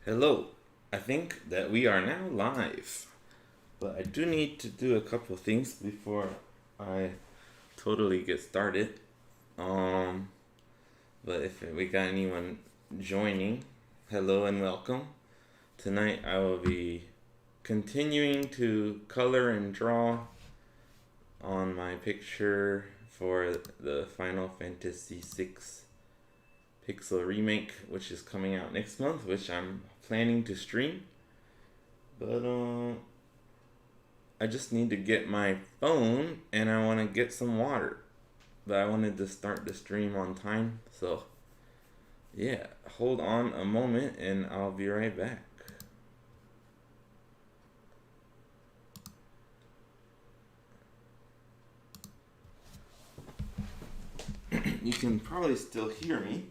Hello, I think that we are now live, but I do need to do a couple things before I totally get started. Um, but if we got anyone joining, hello and welcome. Tonight I will be continuing to color and draw on my picture for the Final Fantasy VI Pixel Remake, which is coming out next month, which I'm planning to stream. But I just need to get my phone and I want to get some water. But I wanted to start the stream on time, so yeah, hold on a moment and I'll be right back. You can probably still hear me.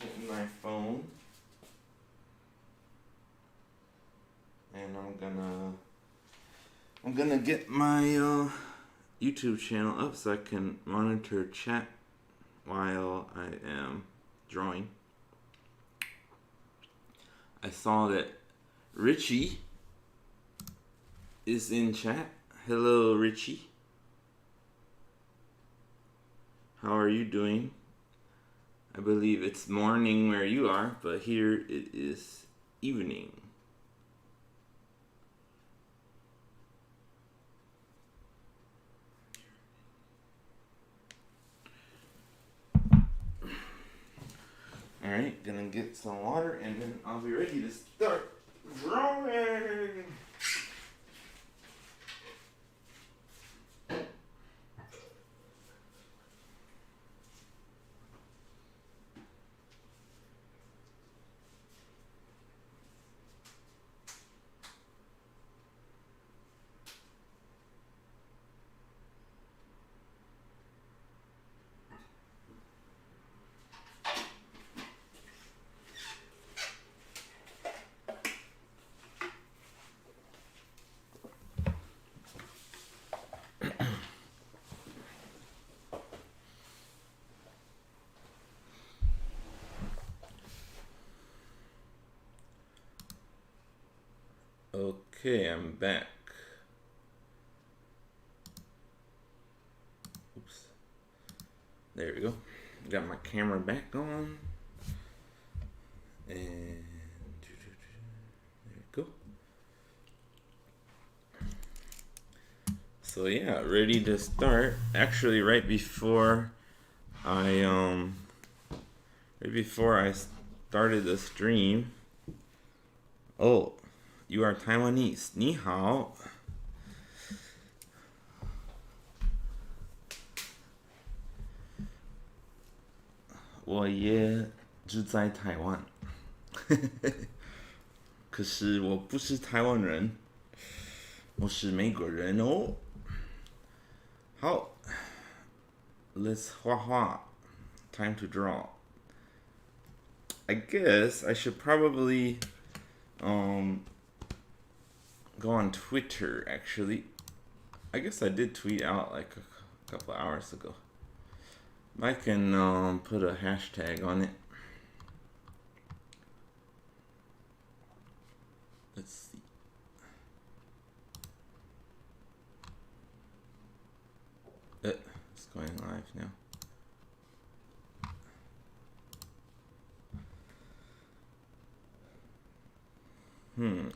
Getting my phone. And I'm gonna get my YouTube channel up so I can monitor chat while I am drawing. I saw that Richie is in chat. Hello, Richie. How are you doing? I believe it's morning where you are, but here it is evening. Alright, gonna get some water and then I'll be ready to start drawing. Okay, I'm back. Oops. There we go. Got my camera back on. And there we go. So yeah, ready to start. Actually, right before I started the stream. Oh, you are Taiwanese. 你好. I 也住在台湾。可是我不是台湾人，我是美国人哦。好 let's 画画. Time to draw. I guess I should probably go on Twitter, actually. I guess I did tweet out like a couple hours ago. I can put a hashtag on it. Let's see. It's going live now.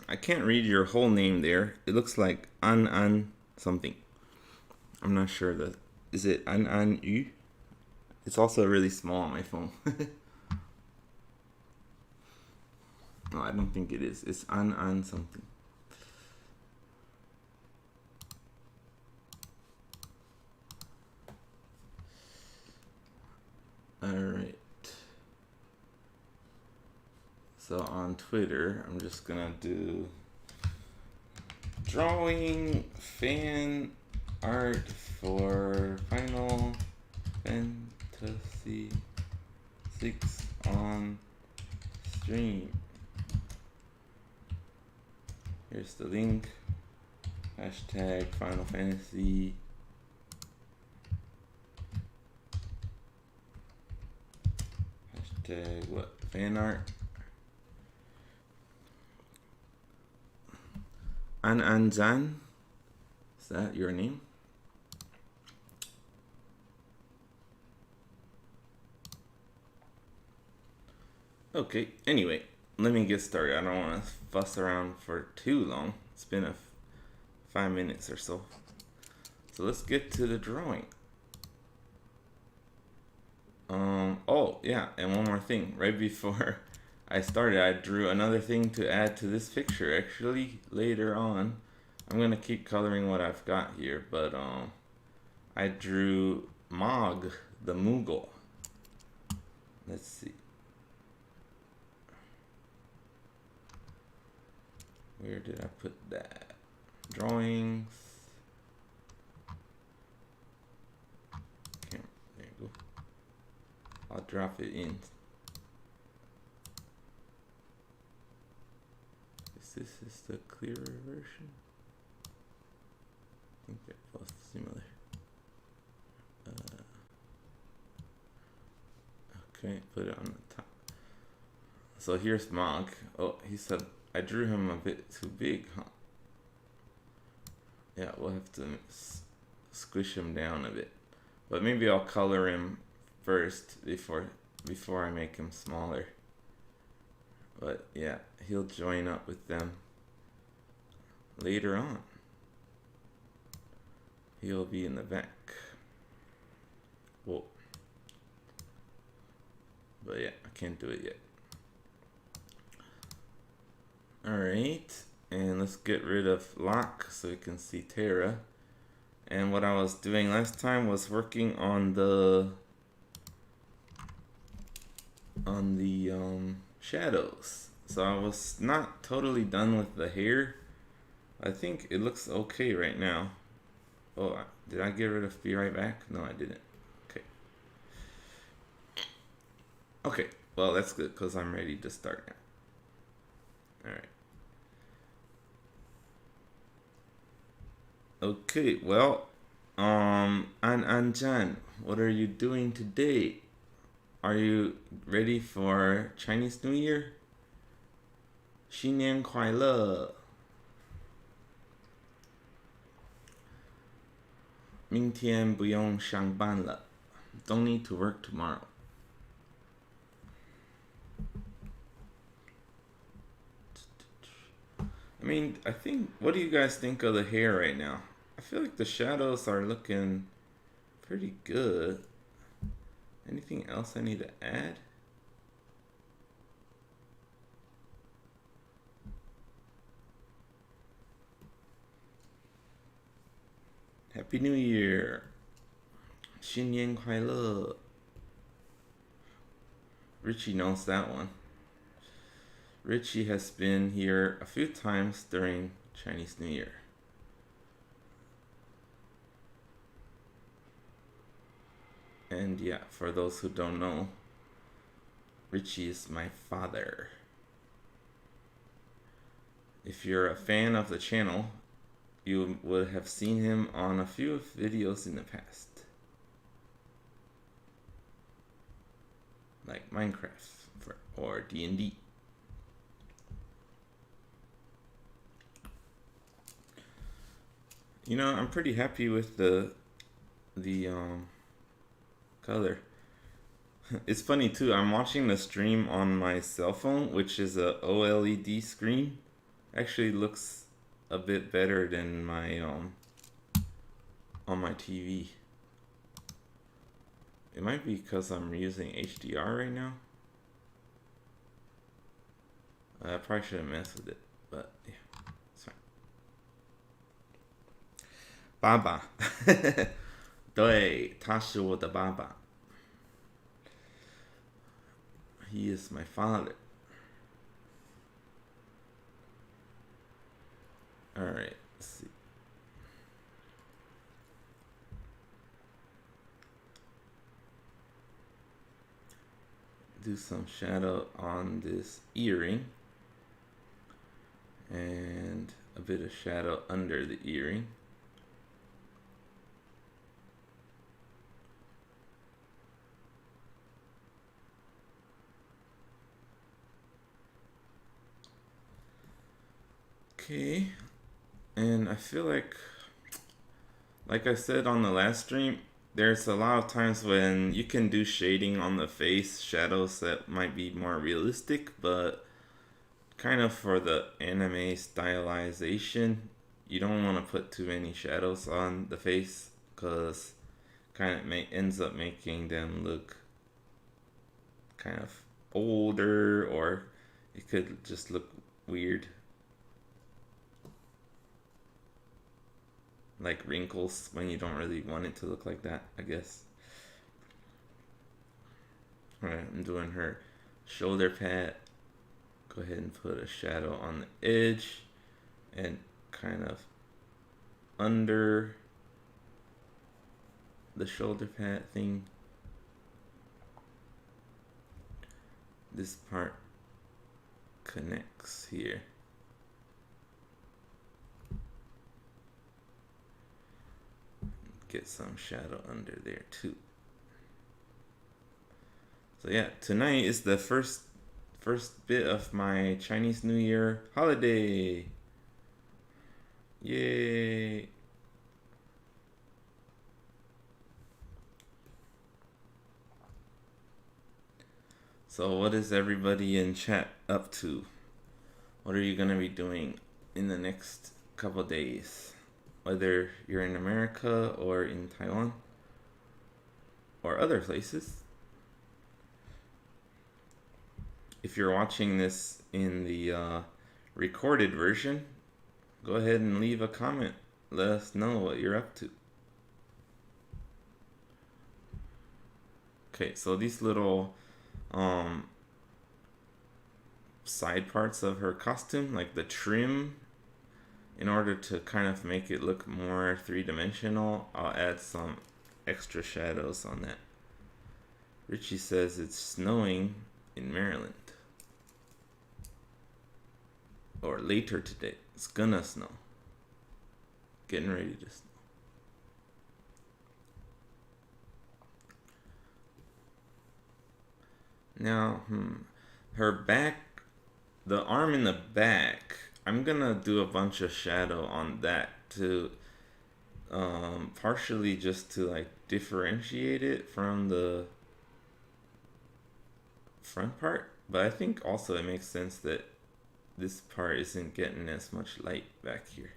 I can't read your whole name there. It looks like An something. I'm not sure that. Is it An Yu? It's also really small on my phone. No, I don't think it is. It's An something. Alright. So on Twitter, I'm just gonna do drawing fan art for Final Fantasy VI on stream. Here's the link. Hashtag Final Fantasy Hashtag what? Fan art. Anjan. Is that your name? Okay, anyway, let me get started. I don't want to fuss around for too long. It's been 5 minutes or so. So let's get to the drawing. Oh yeah, and one more thing. Right before I started, I drew another thing to add to this picture. Actually, later on, I'm gonna keep coloring what I've got here, but I drew Mog the Moogle. Let's see. Where did I put that? Drawings. There you go. I'll drop it in. This is the clearer version. I think they're both similar. Okay, put it on the top. So here's Mog. Oh, he said I drew him a bit too big, huh? Yeah, we'll have to squish him down a bit. But maybe I'll color him first before I make him smaller. But yeah, he'll join up with them later on. He'll be in the back. Whoa. But yeah, I can't do it yet. Alright, and let's get rid of Locke so we can see Terra. And what I was doing last time was working on the shadows. So I was not totally done with the hair. I think it looks okay right now. Oh, did I get rid of Be Right Back? No, I didn't. Okay. Okay, well that's good because I'm ready to start now. Alright. Okay, well, Anjan, what are you doing today? Are you ready for Chinese New Year? 新年快乐！明天不用上班了。Don't need to work tomorrow. I mean, what do you guys think of the hair right now? I feel like the shadows are looking pretty good. Anything else I need to add? Happy New Year! 新年快乐! Richie knows that one. Richie has been here a few times during Chinese New Year. And yeah, for those who don't know, Richie is my father. If you're a fan of the channel, you would have seen him on a few videos in the past. Like Minecraft or D&D. You know, I'm pretty happy with the color. It's funny too, I'm watching the stream on my cell phone, which is a OLED screen. Actually looks a bit better than my on my TV. It might be because I'm using HDR right now. I probably shouldn't mess with it, but yeah, it's fine. 爸爸，对，他是我的爸爸。He is my father. Alright, let's see. Do some shadow on this earring. And a bit of shadow under the earring. Okay, and I feel like I said on the last stream, there's a lot of times when you can do shading on the face, shadows that might be more realistic, but kind of for the anime stylization, you don't want to put too many shadows on the face because kind of ends up making them look kind of older, or it could just look weird, like wrinkles when you don't really want it to look like that, I guess. Alright, I'm doing her shoulder pad. Go ahead and put a shadow on the edge and kind of under the shoulder pad thing. This part connects here. Get some shadow under there too. So yeah, tonight is the first bit of my Chinese New Year holiday. Yay! So what is everybody in chat up to? What are you gonna be doing in the next couple days? Whether you're in America or in Taiwan or other places. If you're watching this in the recorded version, go ahead and leave a comment. Let us know what you're up to. Okay, so these little side parts of her costume, like the trim, in order to kind of make it look more three-dimensional, I'll add some extra shadows on that. Richie says it's snowing in Maryland. Or later today. It's gonna snow. Getting ready to snow. Now, her back, the arm in the back, I'm gonna do a bunch of shadow on that to partially just to like differentiate it from the front part, but I think also it makes sense that this part isn't getting as much light back here.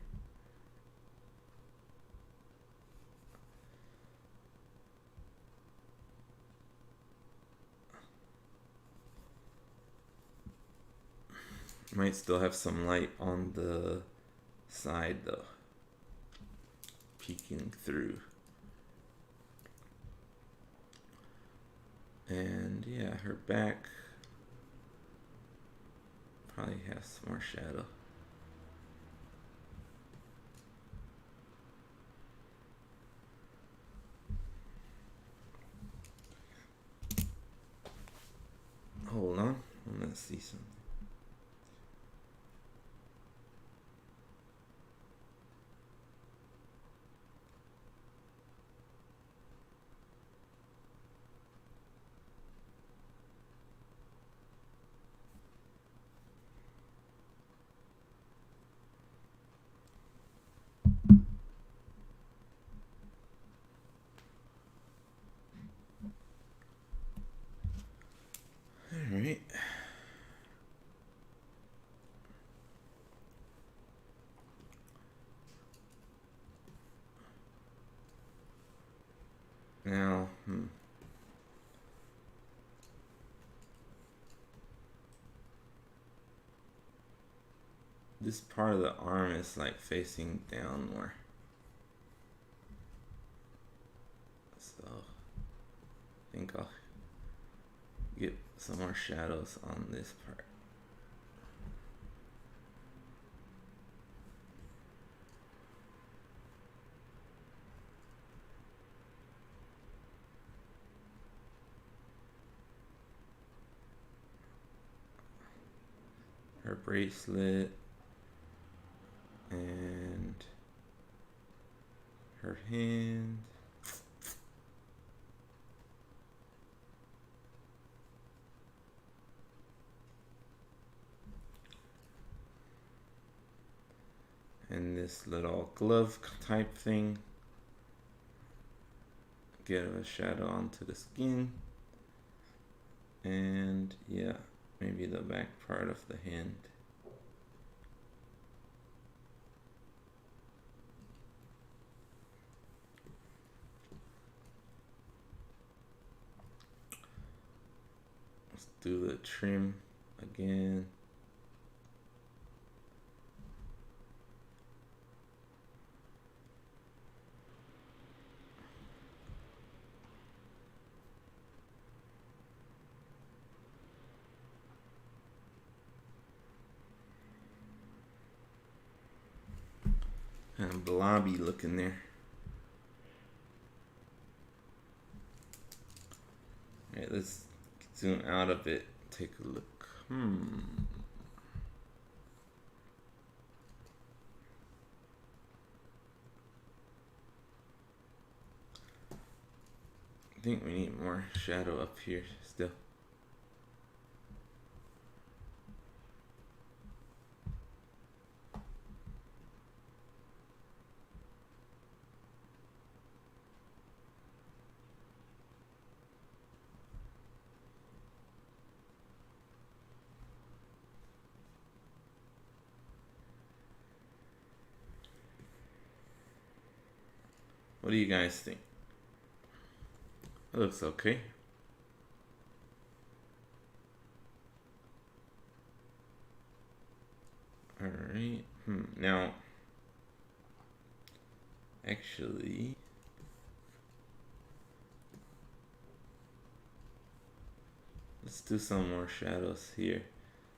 Might still have some light on the side though, peeking through. And yeah, her back probably has more shadow. Hold on, I'm gonna see something. All right. Now, this part of the arm is like facing down more. So, I think I'll get some more shadows on this part. Her bracelet and her hand. this little glove type thing. Get a shadow onto the skin. And yeah, maybe the back part of the hand. Let's do the trim again. Kind of blobby looking there. Alright, let's zoom out of it. Take a look. I think we need more shadow up here still. What do you guys think? It looks okay. Alright. Now, actually, let's do some more shadows here.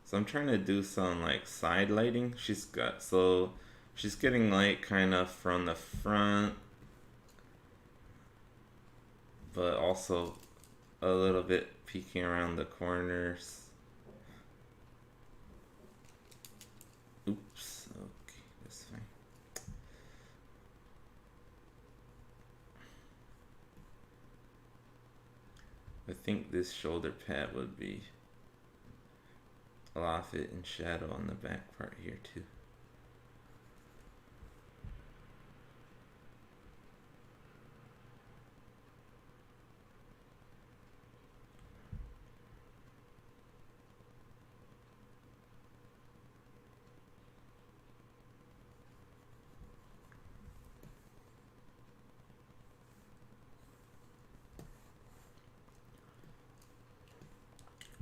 So I'm trying to do some like side lighting. She's getting light kind of from the front, but also a little bit peeking around the corners. Oops, okay, that's fine. I think this shoulder pad would be a lot of it in shadow on the back part here too.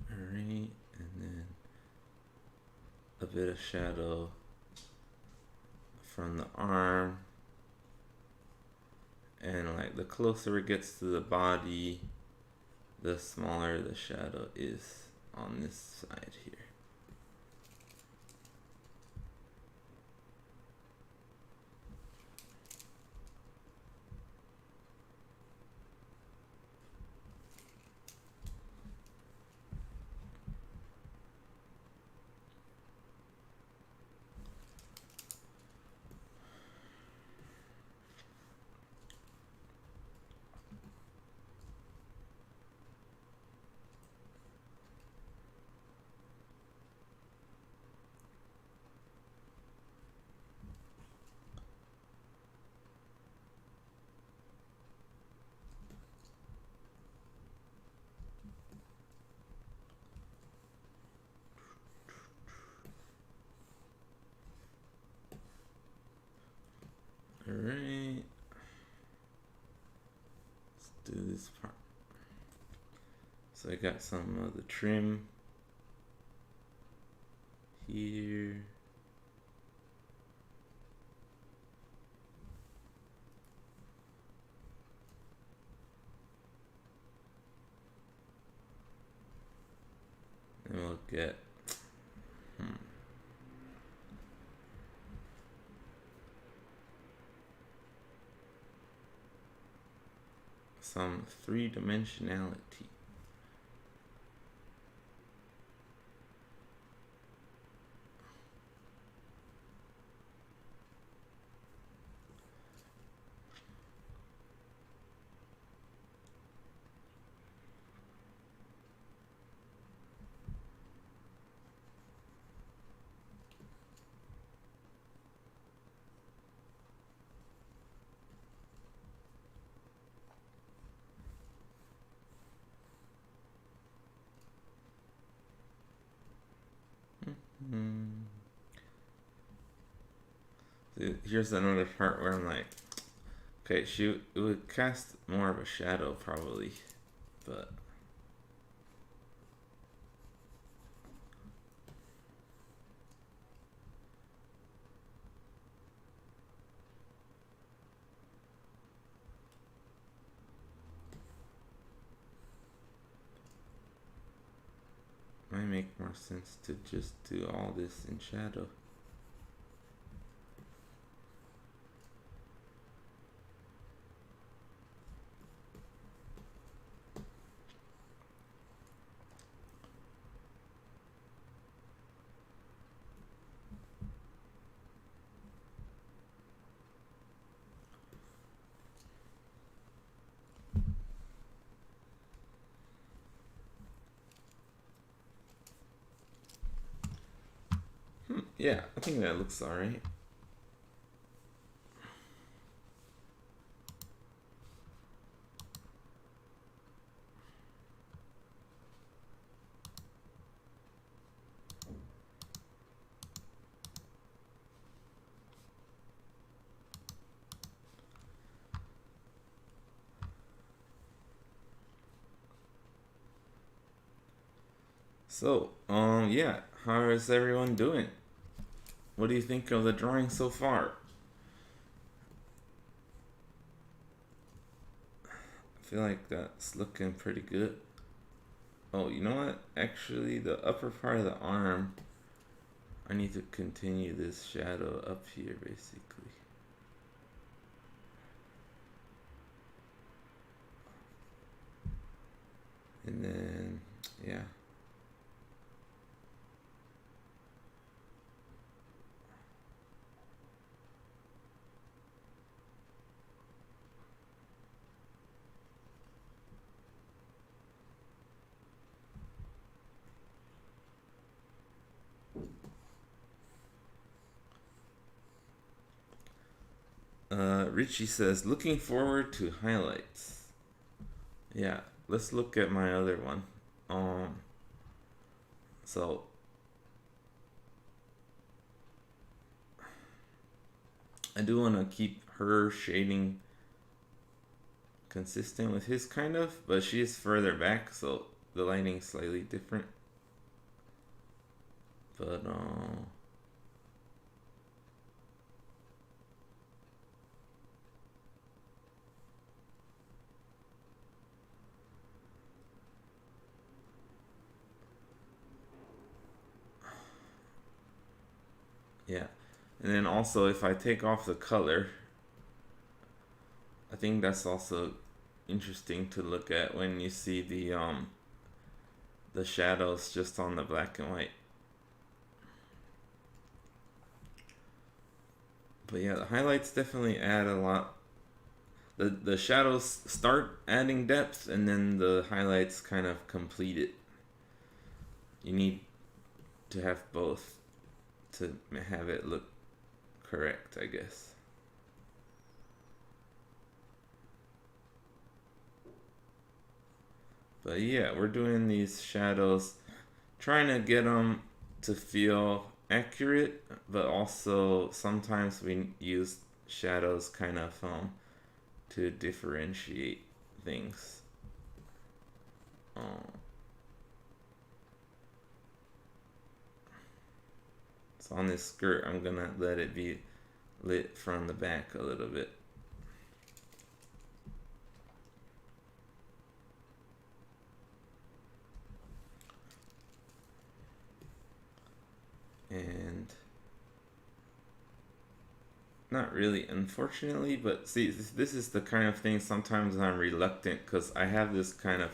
Alright, and then a bit of shadow from the arm. And like the closer it gets to the body, the smaller the shadow is on this side here. Alright, let's do this part. So I got some of the trim here. And we'll get some three-dimensionality. Mm. Here's another part where I'm like, okay, it would cast more of a shadow probably, but might make more sense to just do all this in shadow. Yeah, I think that looks alright. So, yeah, how is everyone doing? What do you think of the drawing so far? I feel like that's looking pretty good. Oh, you know what? Actually, the upper part of the arm, I need to continue this shadow up here, basically. And then, yeah. Richie says, looking forward to highlights. Yeah, let's look at my other one. So I do want to keep her shading consistent with his kind of, but she is further back, so the lighting's slightly different. But yeah. And then also if I take off the color, I think that's also interesting to look at when you see the shadows just on the black and white. But yeah, the highlights definitely add a lot. The shadows start adding depth, and then the highlights kind of complete it. You need to have both to have it look correct, I guess. But yeah, we're doing these shadows, trying to get them to feel accurate, but also sometimes we use shadows kind of to differentiate things. Um, so on this skirt, I'm gonna let it be lit from the back a little bit. And not really, unfortunately, but see, this is the kind of thing sometimes I'm reluctant because I have this kind of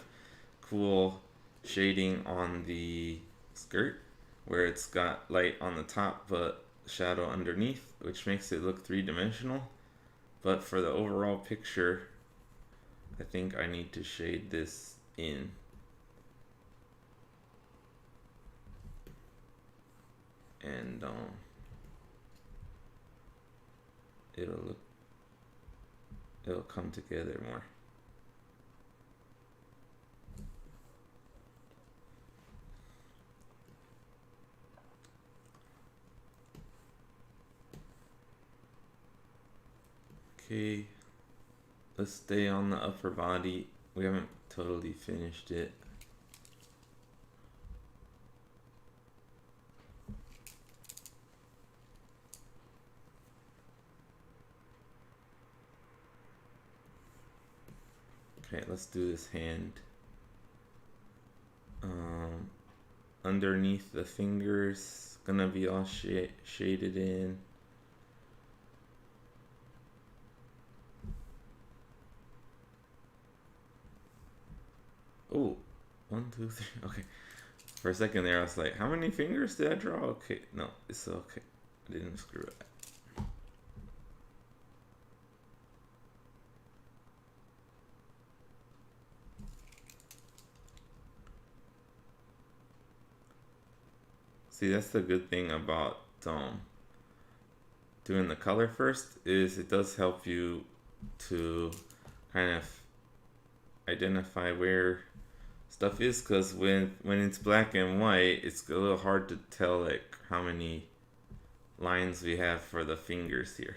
cool shading on the skirt where it's got light on the top but shadow underneath, which makes it look three-dimensional. But for the overall picture, I think I need to shade this in. And it'll come together more. Okay, let's stay on the upper body. We haven't totally finished it. Okay, let's do this hand. Underneath the fingers, gonna be all shaded in. Oh, 1, 2, 3. Okay. For a second there, I was like, how many fingers did I draw? Okay, no, it's okay. I didn't screw it up. See, that's the good thing about doing the color first, is it does help you to kind of identify where stuff is, because when it's black and white, it's a little hard to tell like how many lines we have for the fingers here.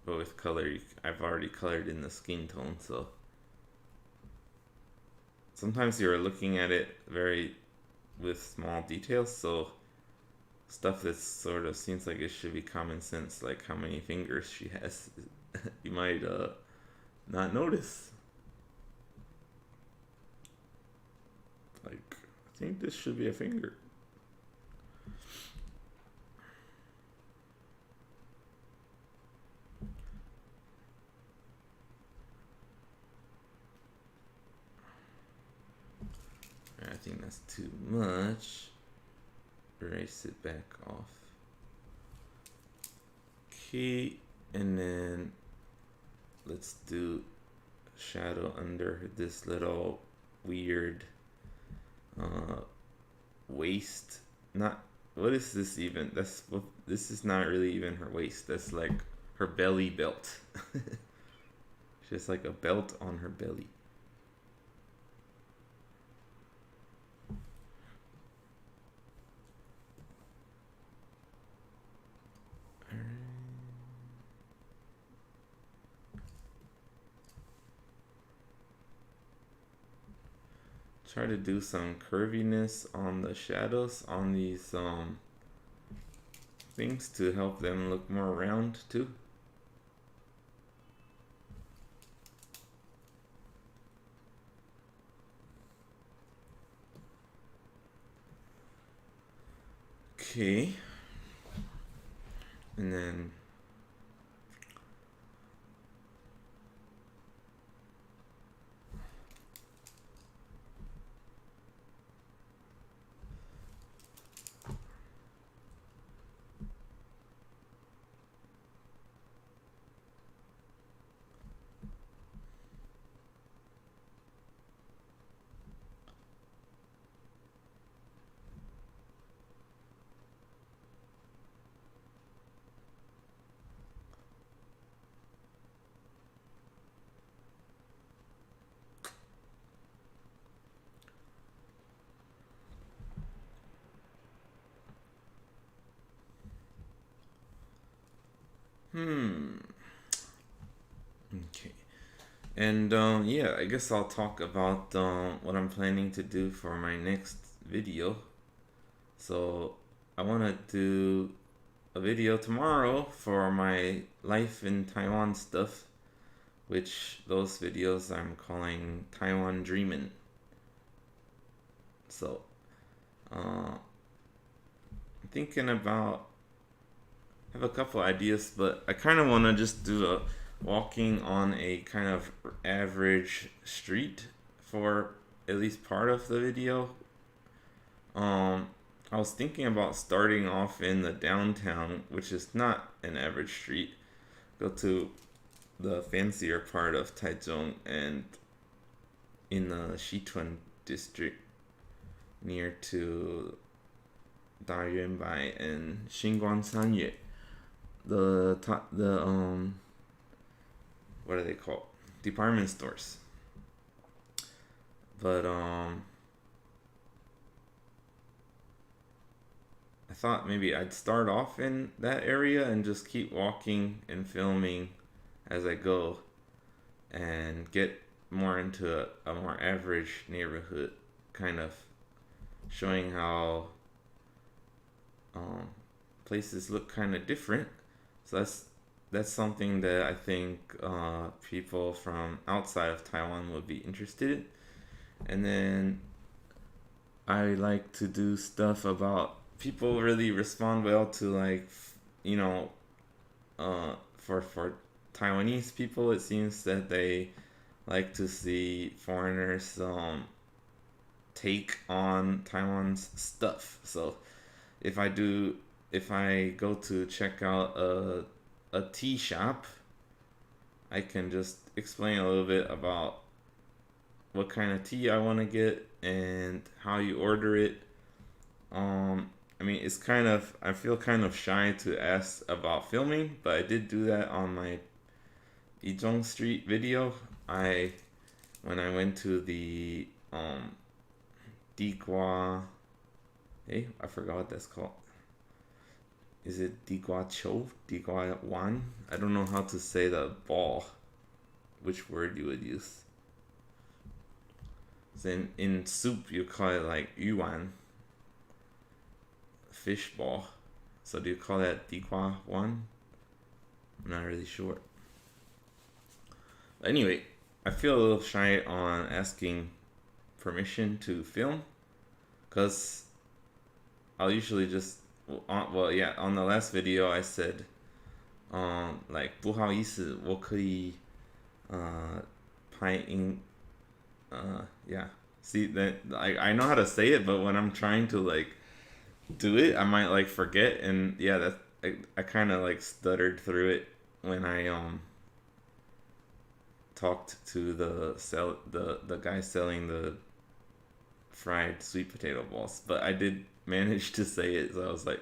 But with color, I've already colored in the skin tone, so sometimes you're looking at it very with small details, so stuff that sort of seems like it should be common sense, like how many fingers she has, you might not notice. Like, I think this should be a finger. I think that's too much. Erase it back off. Okay, and then let's do shadow under this little weird waist. Not, what is this even? This is not really even her waist. That's like her belly belt. She has like a belt on her belly. Try to do some curviness on the shadows on these things to help them look more round too. Okay, and then okay. And yeah, I guess I'll talk about what I'm planning to do for my next video. So I want to do a video tomorrow for my life in Taiwan stuff, which those videos I'm calling Taiwan Dreamin'. So I'm thinking about, I have a couple ideas, but I kind of want to just do a walking on a kind of average street for at least part of the video. I was thinking about starting off in the downtown, which is not an average street. Go to the fancier part of Taichung and in the Xituan district near to Dayuanbai and Xinguangsanye. The what are they called? Department stores. But I thought maybe I'd start off in that area and just keep walking and filming as I go and get more into a more average neighborhood, kind of showing how um, places look kind of different. So that's something that I think people from outside of Taiwan would be interested in. And then I like to do stuff about people really respond well to like you know for Taiwanese people, it seems that they like to see foreigners take on Taiwan's stuff. So if I do, if I go to check out a tea shop, I can just explain a little bit about what kind of tea I want to get and how you order it. I mean, it's kind of, I feel kind of shy to ask about filming, but I did do that on my Ijong Street video. I when I went to the Digua, hey, I forgot what that's called. Is it Digua Cho? Digua Wan? I don't know how to say the ball. Which word you would use. So in soup you call it like yuan, fish ball. So do you call that Digua Wan? I'm not really sure. Anyway, I feel a little shy on asking permission to film, because I'll usually just on the last video I said like 不好意思我可以yeah, see that I know how to say it, but when I'm trying to like do it I might like forget, and yeah, that I kind of like stuttered through it when I talked to the guy selling the fried sweet potato balls, but I did manage to say it. So I was like,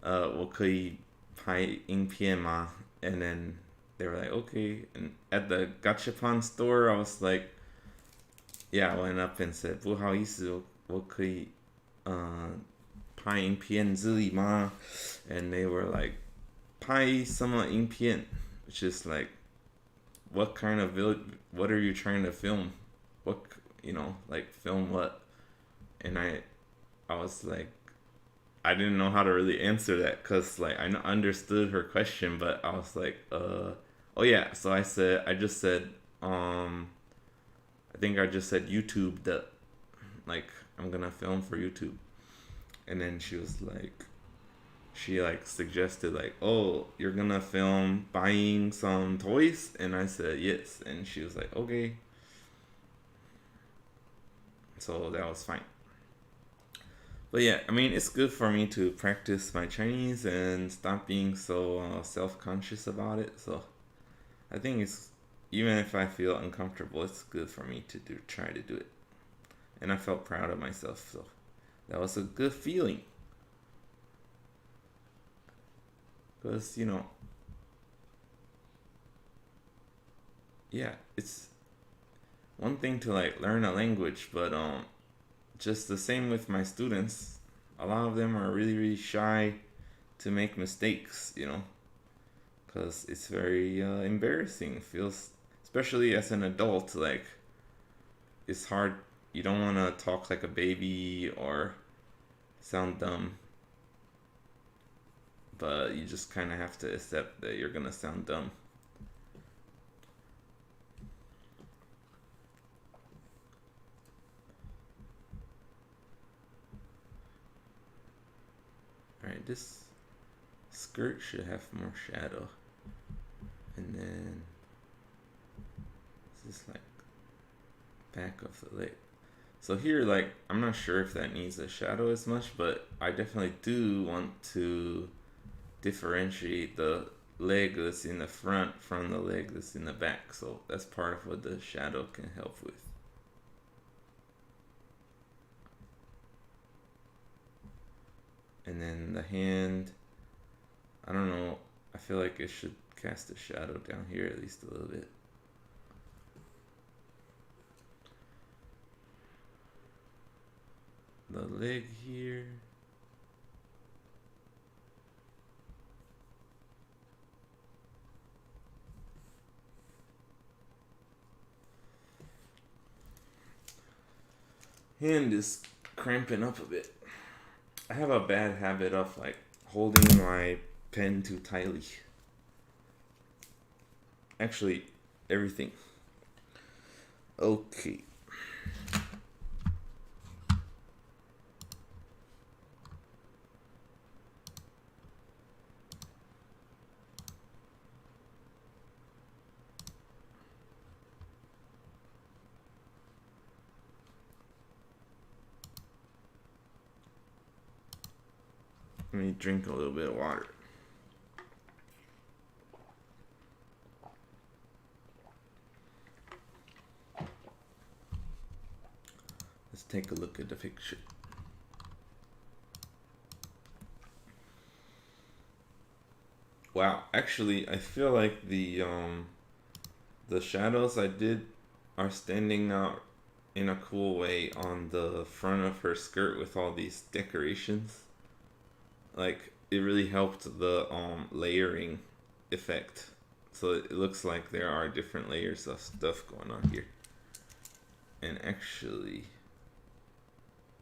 我可以拍影片吗? And then they were like, okay. And at the gachapon store, I was like, yeah, I went up and said, 不好意思，我可以拍影片这里吗? And they were like, 拍什么影片? Which is like, what kind of what are you trying to film? What, like film what? And I was like, I didn't know how to really answer that, because like I understood her question, but I was like, oh yeah. So I just said I think I just said YouTube, that like I'm gonna film for YouTube. And then she suggested like, oh, you're gonna film buying some toys? And I said yes, and she was like, okay. So that was fine. But yeah, I mean, it's good for me to practice my Chinese and stop being so self-conscious about it. So I think it's, even if I feel uncomfortable, it's good for me to try to do it. And I felt proud of myself, so that was a good feeling. Because, yeah, it's one thing to like learn a language, but just the same with my students. A lot of them are really, really shy to make mistakes, because it's very embarrassing. It feels, especially as an adult, like it's hard. You don't want to talk like a baby or sound dumb, but you just kind of have to accept that you're gonna sound dumb. Alright, this skirt should have more shadow. And then this is like back of the leg. So here, like, I'm not sure if that needs a shadow as much, but I definitely do want to differentiate the leg that's in the front from the leg that's in the back. So that's part of what the shadow can help with. And then the hand, I don't know, I feel like it should cast a shadow down here at least a little bit. The leg here. hand is cramping up a bit. I have a bad habit of like holding my pen too tightly. Actually, everything. Okay. Let me drink a little bit of water. Let's take a look at the picture. Wow, actually, I feel like the shadows I did are standing out in a cool way on the front of her skirt with all these decorations. Like, it really helped the layering effect. So it looks like there are different layers of stuff going on here. And actually,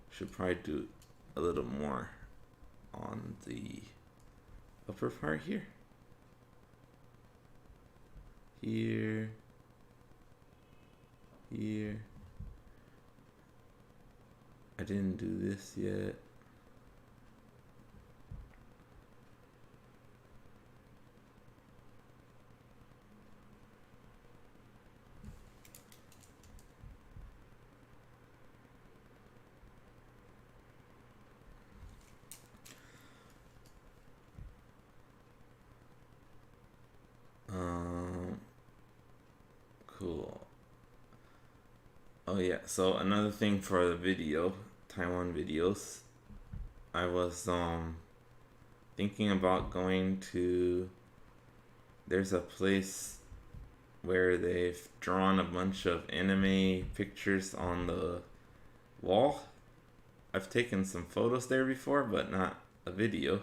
should probably do a little more on the upper part here. Here. I didn't do this yet. Cool. Oh yeah, so another thing for the video, Taiwan videos, I was thinking about going to, there's a place where they've drawn a bunch of anime pictures on the wall. I've taken some photos there before, but not a video.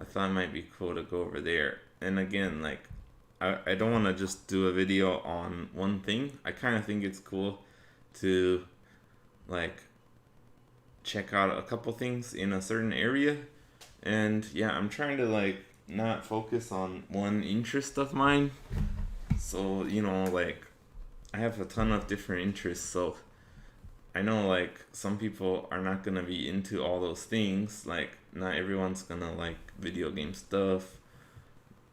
I thought it might be cool to go over there. And again, like, I don't want to just do a video on one thing. I kind of think it's cool to, like, check out a couple things in a certain area. And yeah, I'm trying to, like, not focus on one interest of mine. So, you know, like, I have a ton of different interests. So I know, like, some people are not going to be into all those things. Like, not everyone's going to like video game stuff.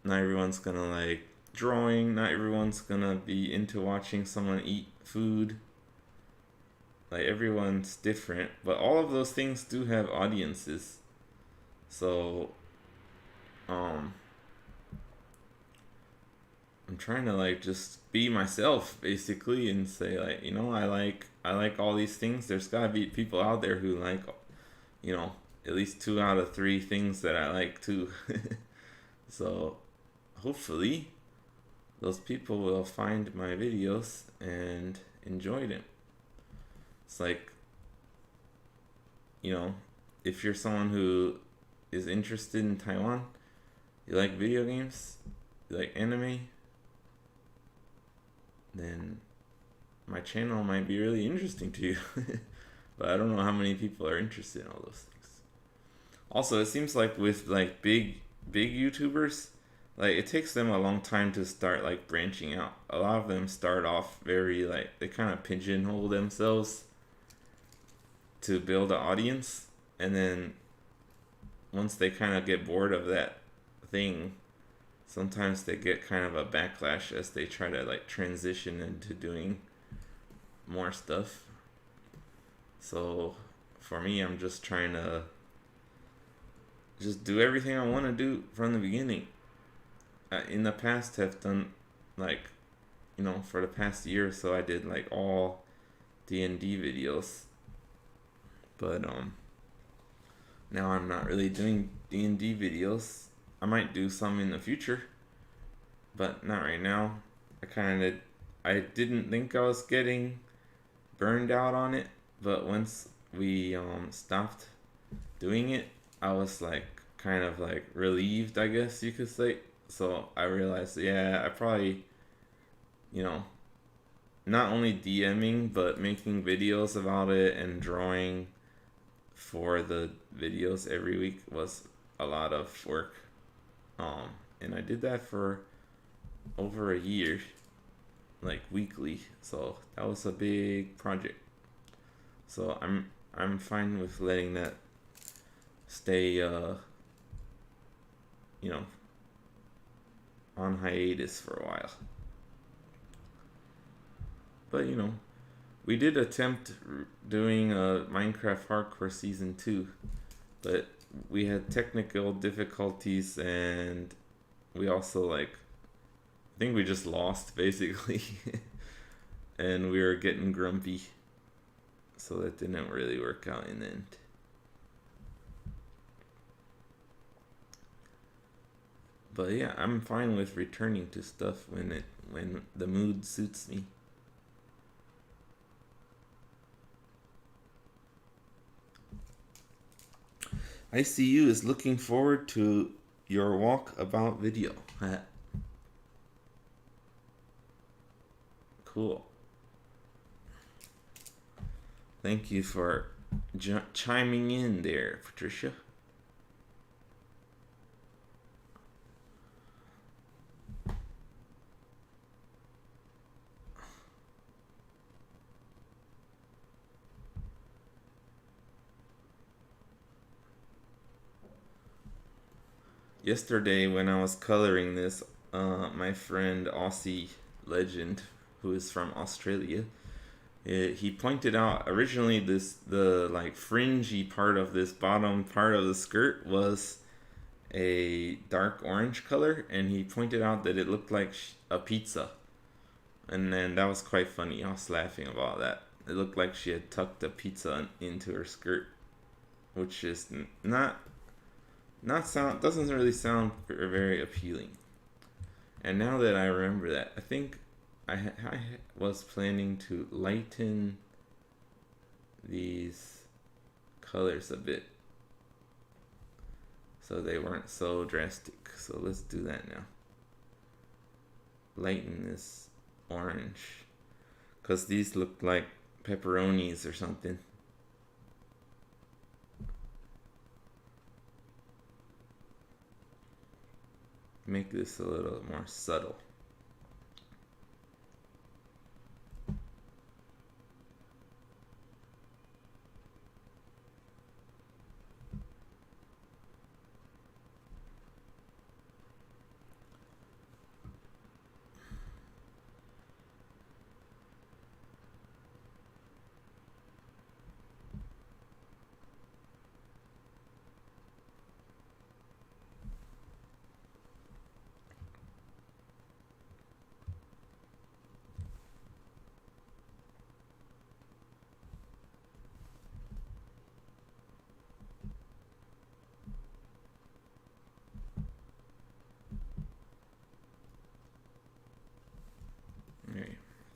Not everyone's going to like drawing. Not everyone's going to be into watching someone eat food. Like, everyone's different. But all of those things do have audiences. So, I'm trying to, like, just be myself, basically, and say, like, you know, I like all these things. There's gotta be people out there who like, you know, at least 2 out of 3 things that I like too. So hopefully those people will find my videos and enjoy them. It's like, you know, if you're someone who is interested in Taiwan, you like video games, you like anime, then my channel might be really interesting to you. But I don't know how many people are interested in all those things. Also, it seems like with like big YouTubers, like, it takes them a long time to start like branching out. A lot of them start off very, like, they kind of pigeonhole themselves to build an audience, and then once they kind of get bored of that thing, sometimes they get kind of a backlash as they try to like transition into doing more stuff. So for me, I'm just trying to just do everything I want to do from the beginning. In the past, have done, like, you know, for the past year or so, I did like all D&D videos, but now I'm not really doing D&D videos. I might do some in the future, but not right now. I didn't think I was getting burned out on it, but once we stopped doing it, I was like kind of like relieved, I guess you could say. So I realized, yeah, I probably, you know, not only DMing but making videos about it and drawing for the videos every week was a lot of work. And I did that for over a year, like weekly. So that was a big project. So I'm fine with letting that stay you know, on hiatus for a while. But you know, we did attempt doing a Minecraft Hardcore Season 2, but we had technical difficulties and we also like, I think we just lost basically. And we were getting grumpy. So that didn't really work out in the end. But yeah, I'm fine with returning to stuff when the mood suits me. ICU is looking forward to your walkabout video. Cool. Thank you for chiming in there, Patricia. Yesterday when I was coloring this, my friend Aussie Legend, who is from Australia, he pointed out originally the like fringy part of this bottom part of the skirt was a dark orange color, and he pointed out that it looked like a pizza. And then that was quite funny. I was laughing about that. It looked like she had tucked a pizza into her skirt, which is not sound doesn't really sound very appealing. And now that I remember that, I think I was planning to lighten these colors a bit so they weren't so drastic. So let's do that now. Lighten this orange, because these look like pepperonis or something. Make this a little more subtle.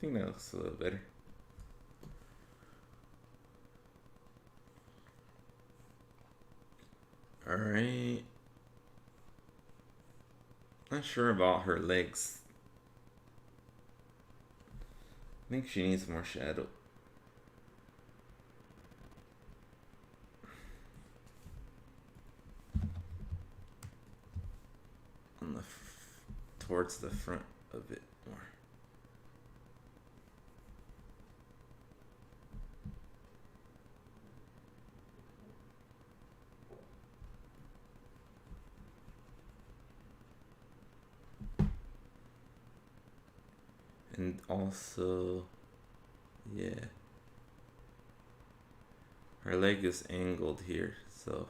I think that looks a little better. Alright. Not sure about her legs. I think she needs more shadow. On the towards the front of it more. And also, yeah, her leg is angled here, so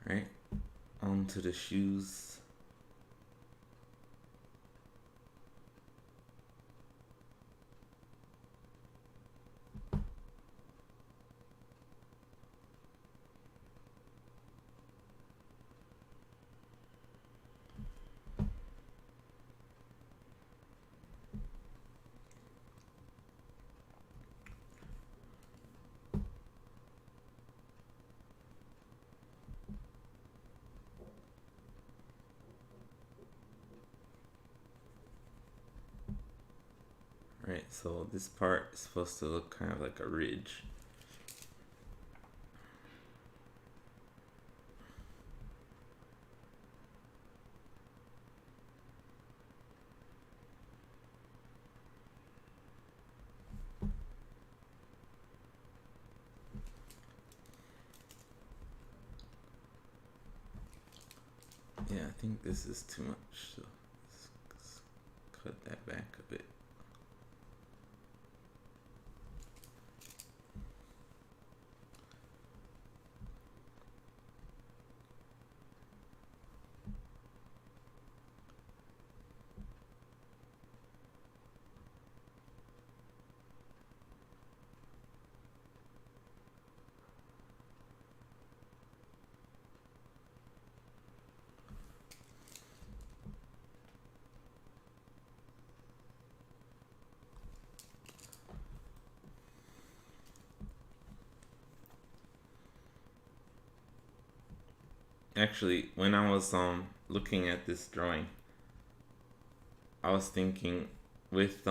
right, onto the shoes. so this part is supposed to look kind of like a ridge. Yeah, I think this is too much, so let's cut that back a bit. Actually, when I was looking at this drawing, I was thinking with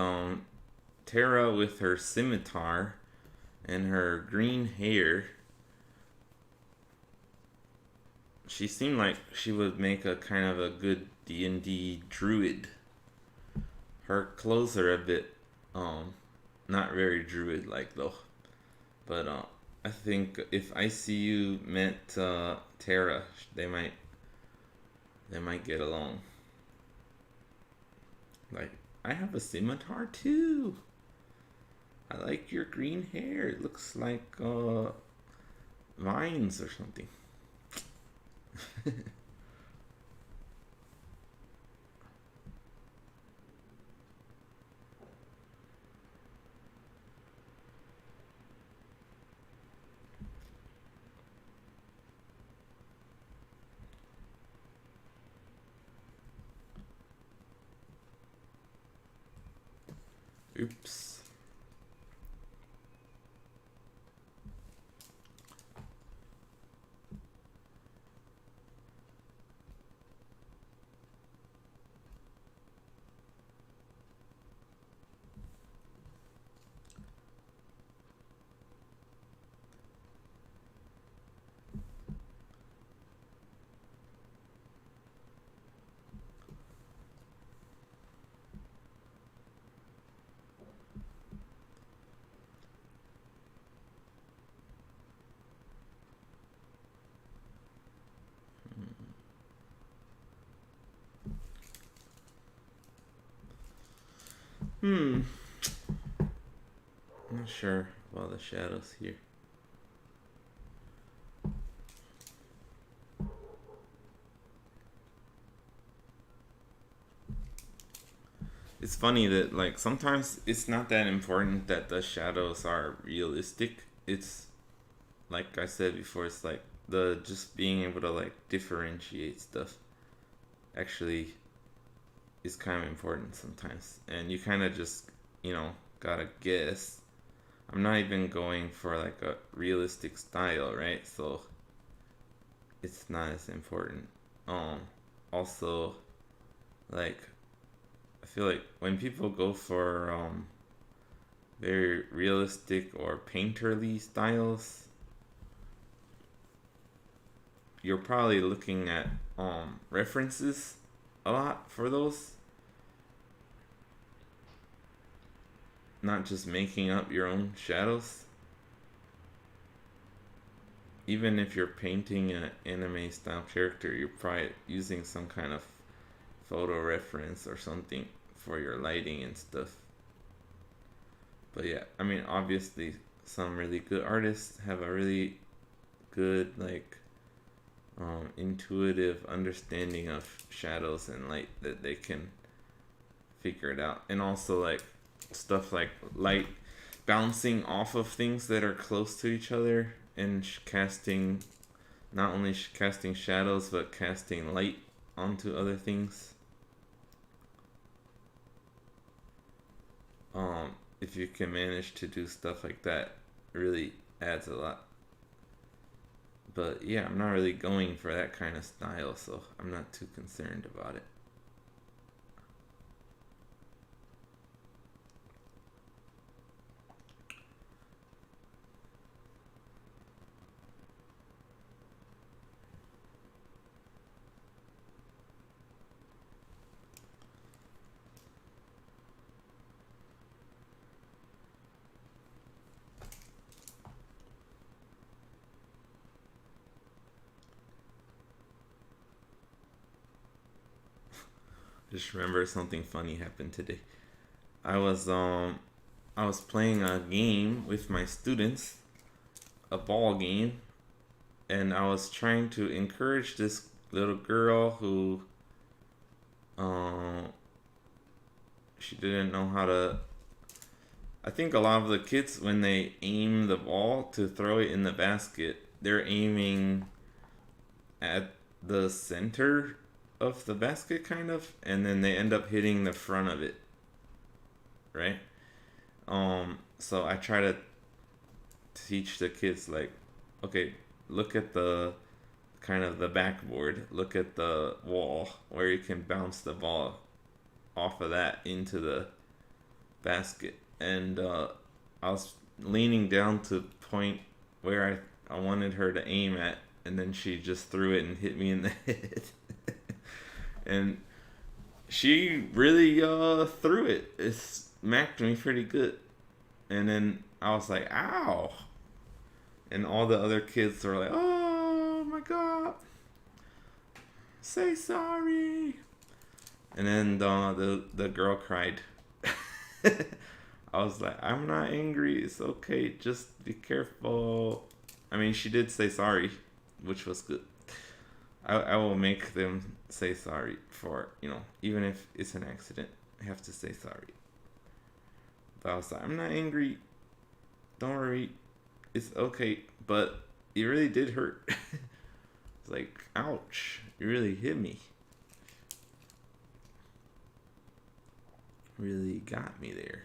Terra with her scimitar and her green hair, she seemed like she would make a kind of a good D&D druid. Her clothes are a bit not very druid like though. But I think if ICU met Terra, they might get along. Like, I have a scimitar too. I like your green hair. It looks like vines or something. Oops. I'm not sure about the shadows here. It's funny that like sometimes it's not that important that the shadows are realistic. It's like I said before, it's like the just being able to like differentiate stuff actually is kind of important sometimes. And you kind of just, gotta guess. I'm not even going for like a realistic style, right? So it's not as important. Also, like, I feel like when people go for very realistic or painterly styles, you're probably looking at references a lot for those, not just making up your own shadows. Even if you're painting an anime style character, you're probably using some kind of photo reference or something for your lighting and stuff. But yeah, I mean, obviously some really good artists have a really good like intuitive understanding of shadows and light that they can figure it out. And also like stuff like light bouncing off of things that are close to each other and casting, not only casting shadows but casting light onto other things. If you can manage to do stuff like that, it really adds a lot. But yeah, I'm not really going for that kind of style, so I'm not too concerned about it. Just remember something funny happened today. I was um I was playing a game with my students, a ball game, and I was trying to encourage this little girl who um she didn't know how to. I think a lot of the kids, when they aim the ball to throw it in the basket, they're aiming at the center of the basket kind of, and then they end up hitting the front of it, right? So I try to teach the kids like, okay, look at the kind of the backboard, look at the wall where you can bounce the ball off of that into the basket. And I was leaning down to point where I wanted her to aim at, and then she just threw it and hit me in the head. And she really threw it. It smacked me pretty good. And then I was like, ow. And all the other kids were like, oh my god, say sorry. And then the girl cried. I was like, I'm not angry. It's okay. Just be careful. I mean, she did say sorry, which was good. I will make them say sorry for, even if it's an accident, I have to say sorry. But I was like, I'm not angry. Don't worry. It's okay. But it really did hurt. It's like, ouch. You really hit me. Really got me there.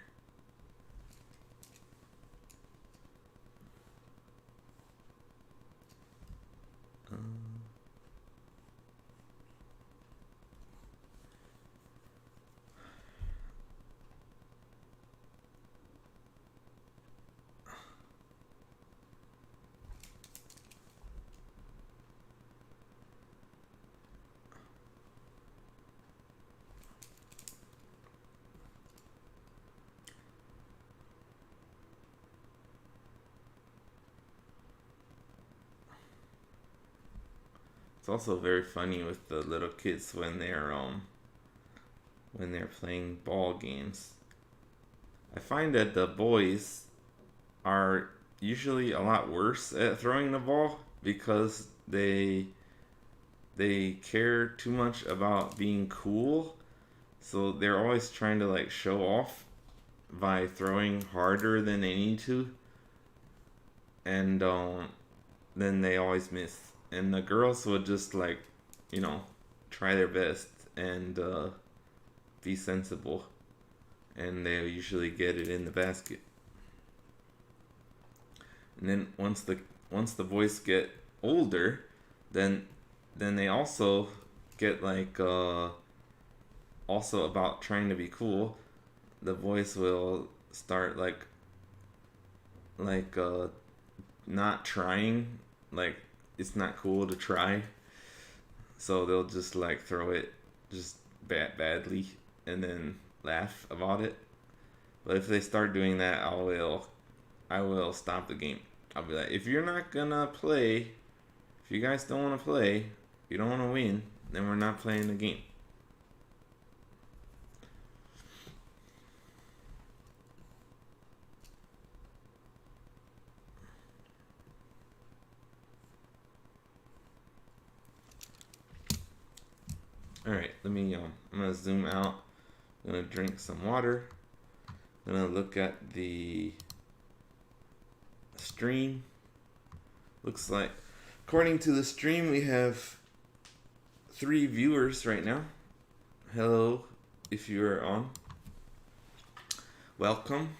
It's also very funny with the little kids when they're playing ball games. I find that the boys are usually a lot worse at throwing the ball because they care too much about being cool. So they're always trying to like show off by throwing harder than they need to. And then they always miss. And the girls would just like, try their best and be sensible, and they usually get it in the basket. And then once the boys get older, then they also get like also about trying to be cool. The boys will start like not trying, like it's not cool to try, so they'll just like throw it just badly and then laugh about it. But if they start doing that, I will stop the game. I'll be like, if you're not gonna play, if you guys don't want to play, if you don't want to win, then we're not playing the game. All right, I'm gonna zoom out. I'm gonna drink some water. I'm gonna look at the stream. Looks like, according to the stream, we have 3 viewers right now. Hello, if you are on. Welcome.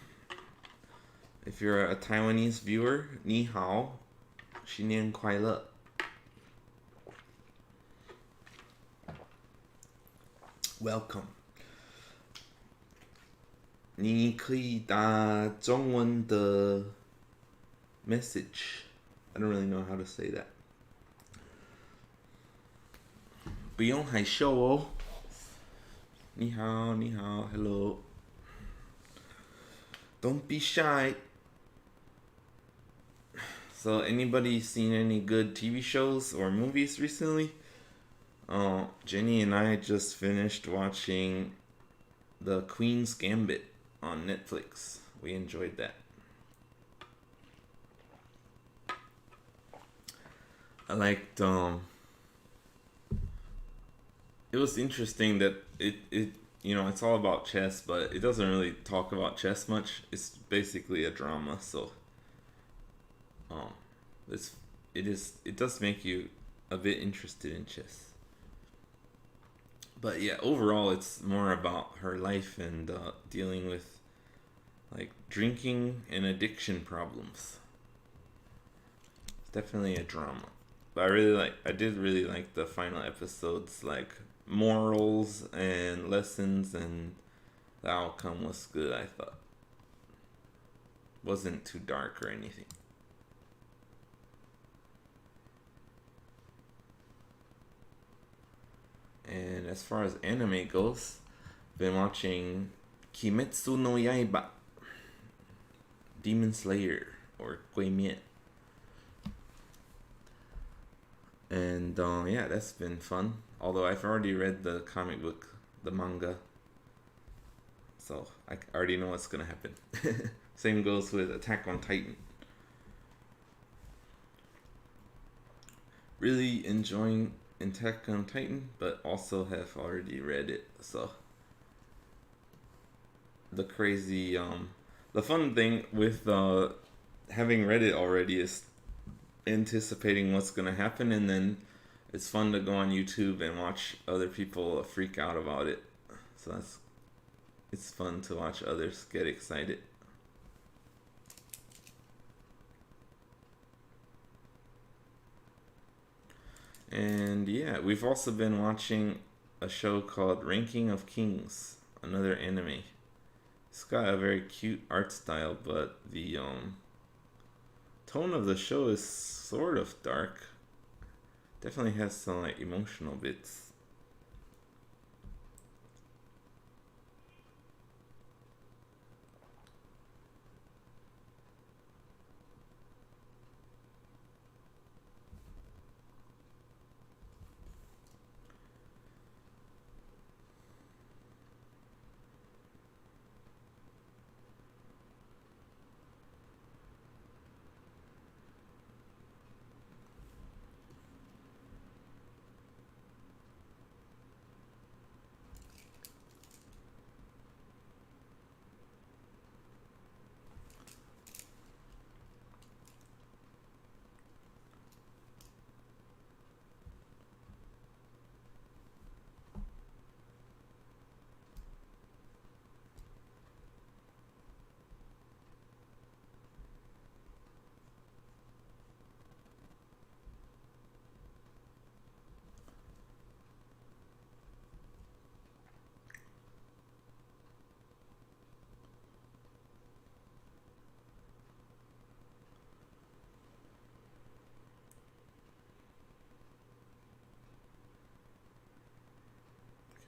If you're a Taiwanese viewer, ni hao, 新年快乐. Welcome. 你可以打中文的 message. I don't really know how to say that. 不用害羞哦。你好，你好 hello. Don't be shy. So, anybody seen any good TV shows or movies recently? Jenny and I just finished watching The Queen's Gambit on Netflix. We enjoyed that. I liked it was interesting that it it's all about chess, but it doesn't really talk about chess much. It's basically a drama, so um it's it does make you a bit interested in chess. But yeah, overall it's more about her life and dealing with like drinking and addiction problems. It's definitely a drama. But I did really like the final episodes, like morals and lessons, and the outcome was good, I thought. Wasn't too dark or anything. And as far as anime goes, been watching Kimetsu no Yaiba, Demon Slayer, or Guimian. And yeah, that's been fun. Although I've already read the comic book, the manga, so I already know what's gonna happen. Same goes with Attack on Titan. Really enjoying Attack on Titan, but also have already read it. So the crazy the fun thing with having read it already is anticipating what's gonna happen, and then it's fun to go on YouTube and watch other people freak out about it. So it's fun to watch others get excited. And yeah, we've also been watching a show called Ranking of Kings, another anime. It's got a very cute art style, but the tone of the show is sort of dark. Definitely has some like emotional bits.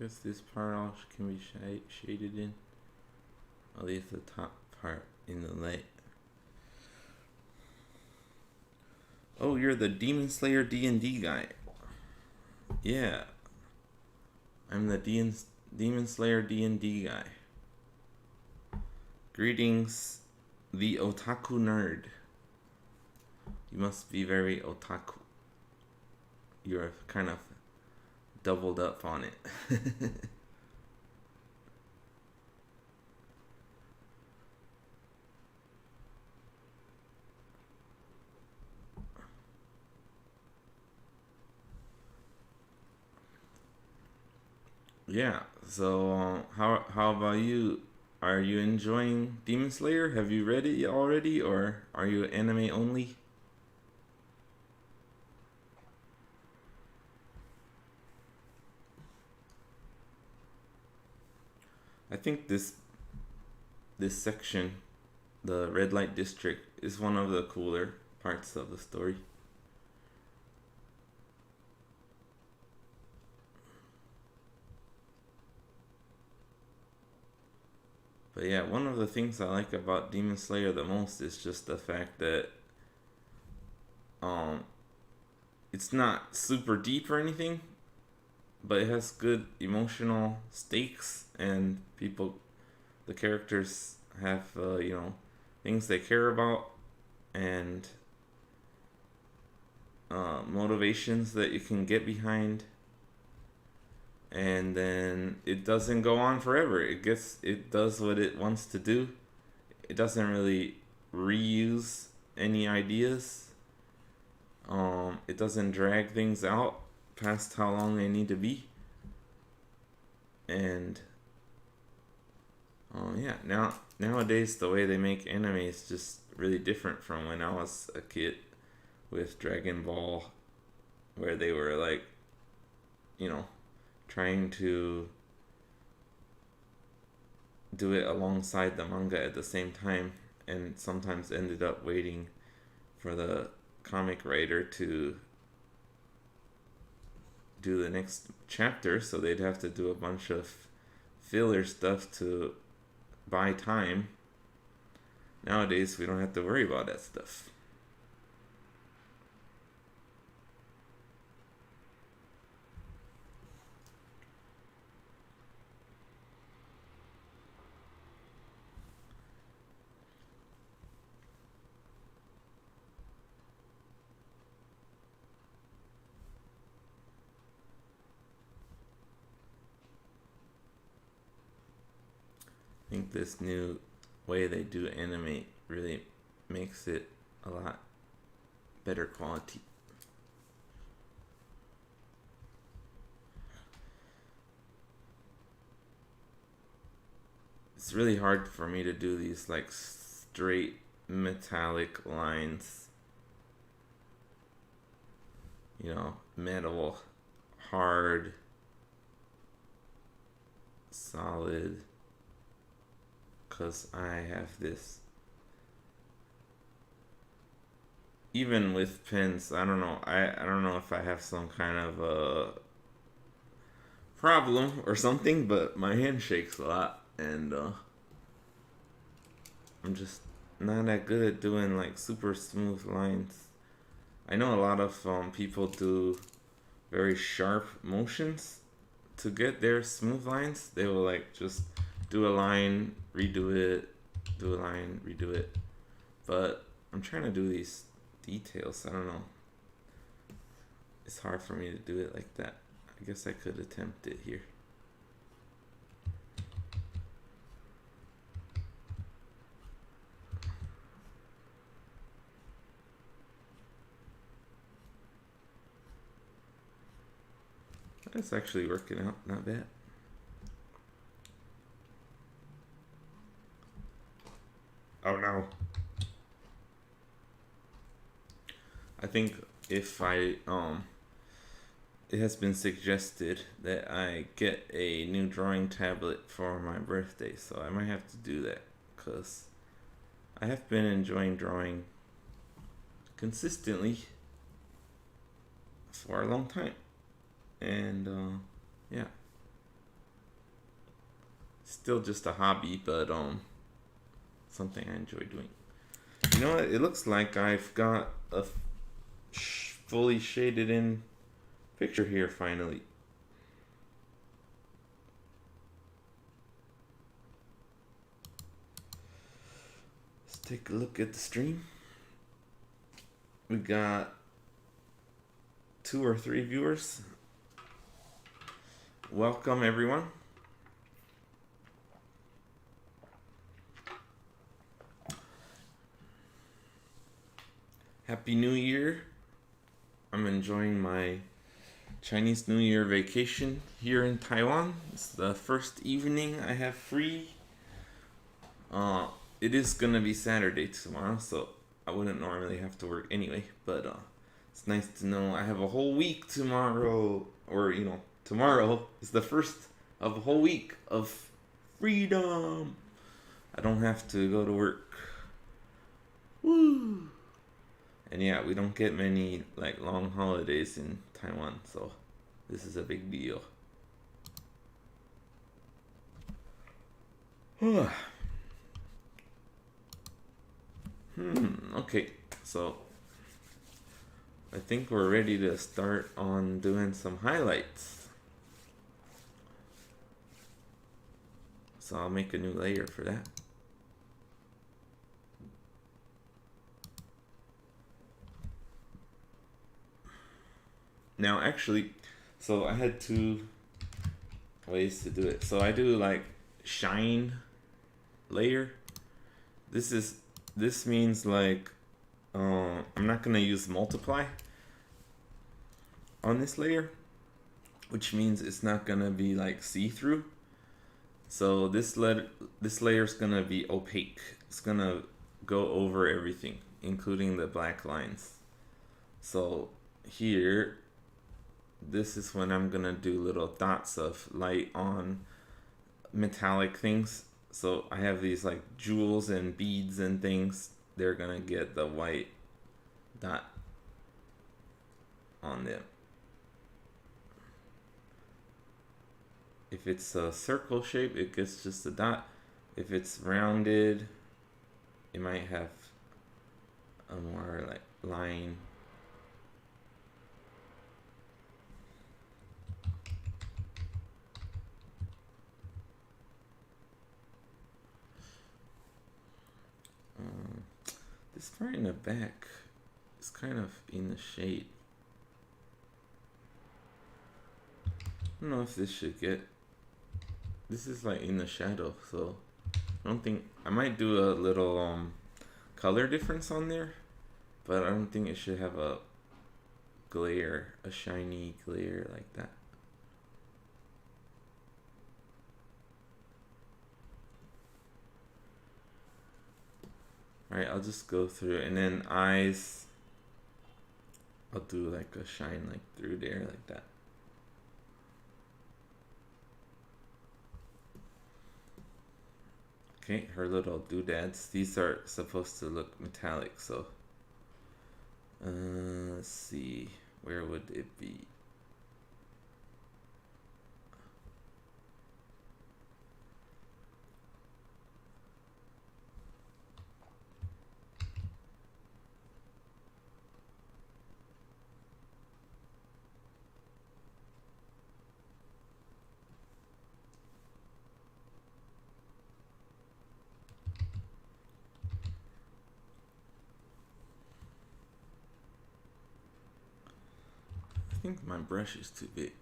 Guess this part all can be shaded in. I'll leave the top part in the light. Oh, you're the Demon Slayer D&D guy. Yeah, I'm the Demon Slayer D&D guy. Greetings, the otaku nerd. You must be very otaku. You're kind of doubled up on it. Yeah. So how about you? Are you enjoying Demon Slayer? Have you read it already, or are you anime only? I think this section, the red light district, is one of the cooler parts of the story. But yeah, one of the things I like about Demon Slayer the most is just the fact that um it's not super deep or anything, but it has good emotional stakes, and the characters have things they care about, and motivations that you can get behind. And then it doesn't go on forever. It does what it wants to do. It doesn't really reuse any ideas. It doesn't drag things out past how long they need to be. And yeah, nowadays the way they make anime is just really different from when I was a kid with Dragon Ball, where they were like, trying to do it alongside the manga at the same time, and sometimes ended up waiting for the comic writer to do the next chapter, so they'd have to do a bunch of filler stuff to buy time. Nowadays we don't have to worry about that stuff. I think this new way they do animate really makes it a lot better quality. It's really hard for me to do these like straight metallic lines. Metal, hard, solid. Because I have this. Even with pens, I don't know. I don't know if I have some kind of a problem or something, but my hand shakes a lot, and I'm just not that good at doing like super smooth lines. I know a lot of people do very sharp motions to get their smooth lines. They will like just do a line, redo it, do a line, redo it. But I'm trying to do these details. I don't know. It's hard for me to do it like that. I guess I could attempt it here. That's actually working out, not bad. Oh no. I think if it has been suggested that I get a new drawing tablet for my birthday, so I might have to do that, because I have been enjoying drawing consistently for a long time. And yeah. Still just a hobby, but something I enjoy doing. You know what? It looks like I've got a fully shaded in picture here finally. Let's take a look at the stream. We got 2 or 3 viewers. Welcome everyone. Happy New Year. I'm enjoying my Chinese New Year vacation here in Taiwan. It's the first evening I have free. It is gonna be Saturday tomorrow, so I wouldn't normally have to work anyway, but it's nice to know I have a whole week tomorrow, or tomorrow is the first of a whole week of freedom. I don't have to go to work. Woo! And yeah, we don't get many like long holidays in Taiwan, so this is a big deal. Okay, so I think we're ready to start on doing some highlights. So I'll make a new layer for that. Now actually, so I had two ways to do it. So I do like shine layer. This means like I'm not gonna use multiply on this layer, which means it's not gonna be like see-through. So this layer is gonna be opaque. It's gonna go over everything, including the black lines. So here, this is when I'm gonna do little dots of light on metallic things. So I have these like jewels and beads and things. They're gonna get the white dot on them. If it's a circle shape, it gets just a dot. If it's rounded, it might have a more like line. This part in the back is kind of in the shade. I don't know if this should get. This is like in the shadow, so I don't think I might do a little color difference on there, but I don't think it should have a glare, a shiny glare like that. Alright, I'll just go through it, and then eyes, I'll do like a shine like through there like that. Okay, her little doodads. These are supposed to look metallic, so let's see, where would it be? I think my brush is too big.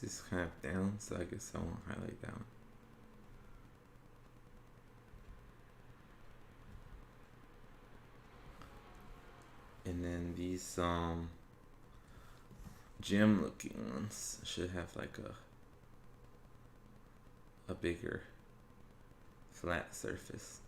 This is kind of down, so I guess I won't highlight that one. And then these gem looking ones should have like a bigger flat surface.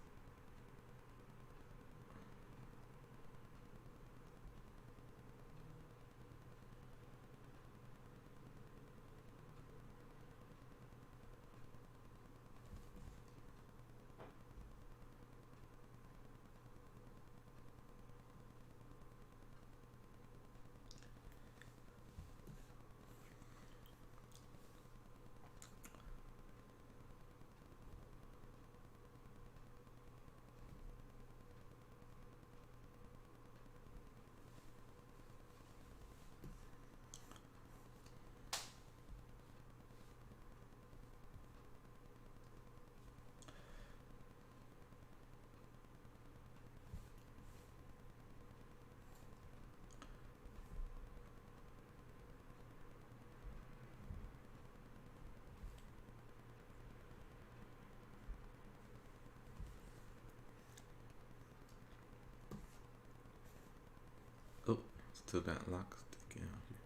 Oh, still got locks sticking out here.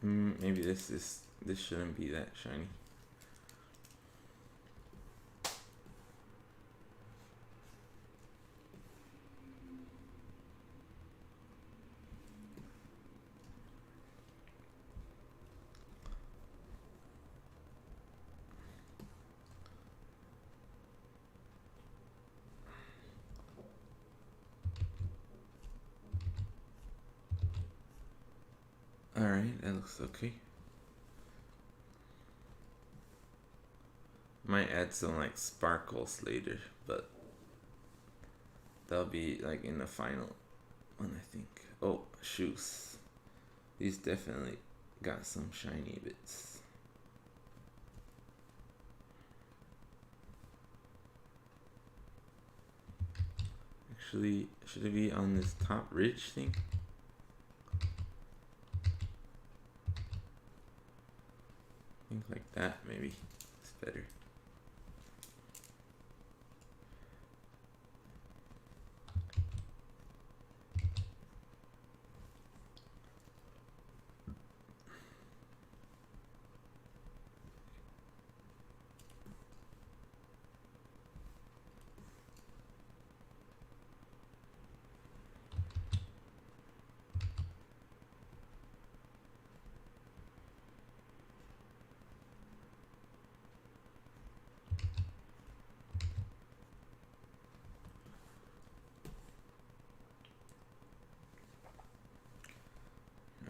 Maybe this shouldn't be that shiny. Alright, that looks okay. Might add some like sparkles later, but that'll be like in the final one, I think. Oh, shoes. These definitely got some shiny bits. Actually, should it be on this top ridge thing? I think like that maybe. It's better.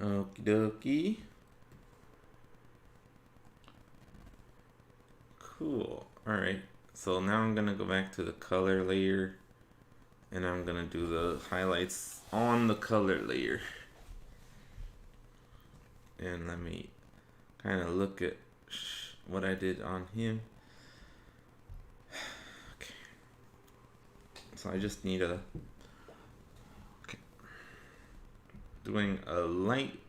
Okie dokie. Cool. Alright. So now I'm gonna go back to the color layer and I'm gonna do the highlights on the color layer. And let me kind of look at what I did on him. Okay. So I just need a doing a light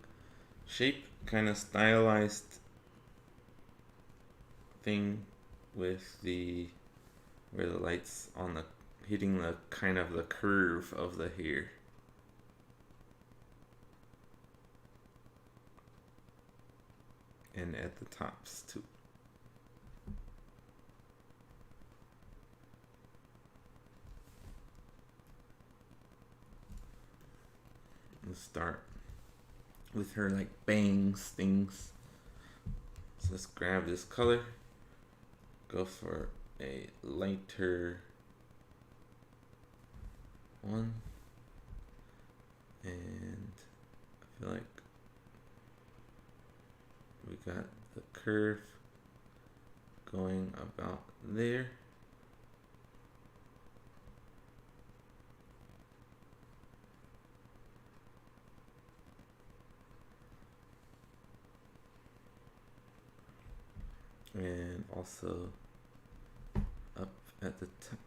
shape kind of stylized thing with the where the lights on the hitting the kind of the curve of the hair. And at the tops too. Let's start with her like bangs things. So let's grab this color, go for a lighter one, and I feel like we got the curve going about there. And also up at the top.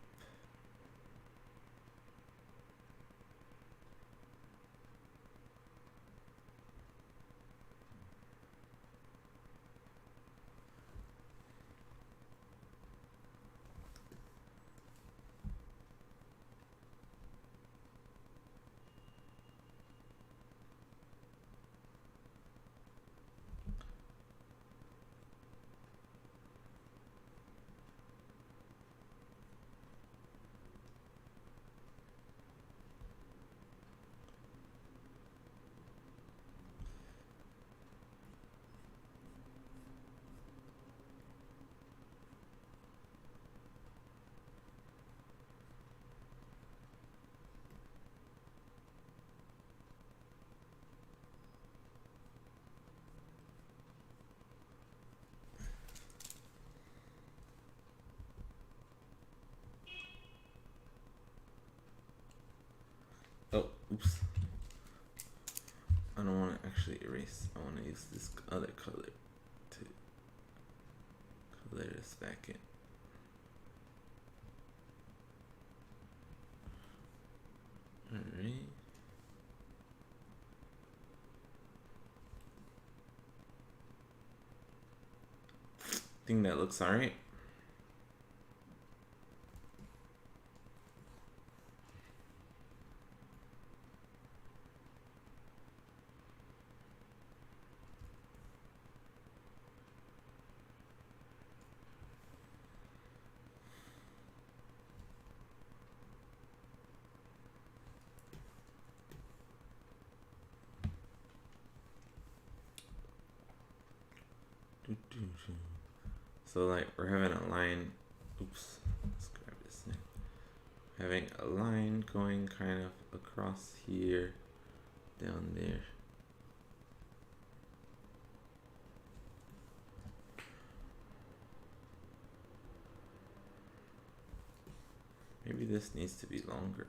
Oh, oops. I don't want to actually erase. I want to use this other color to color this back in. Alright. think that looks alright. So like we're having a line, oops, let's grab this thing. Having a line going kind of across here, down there. Maybe this needs to be longer.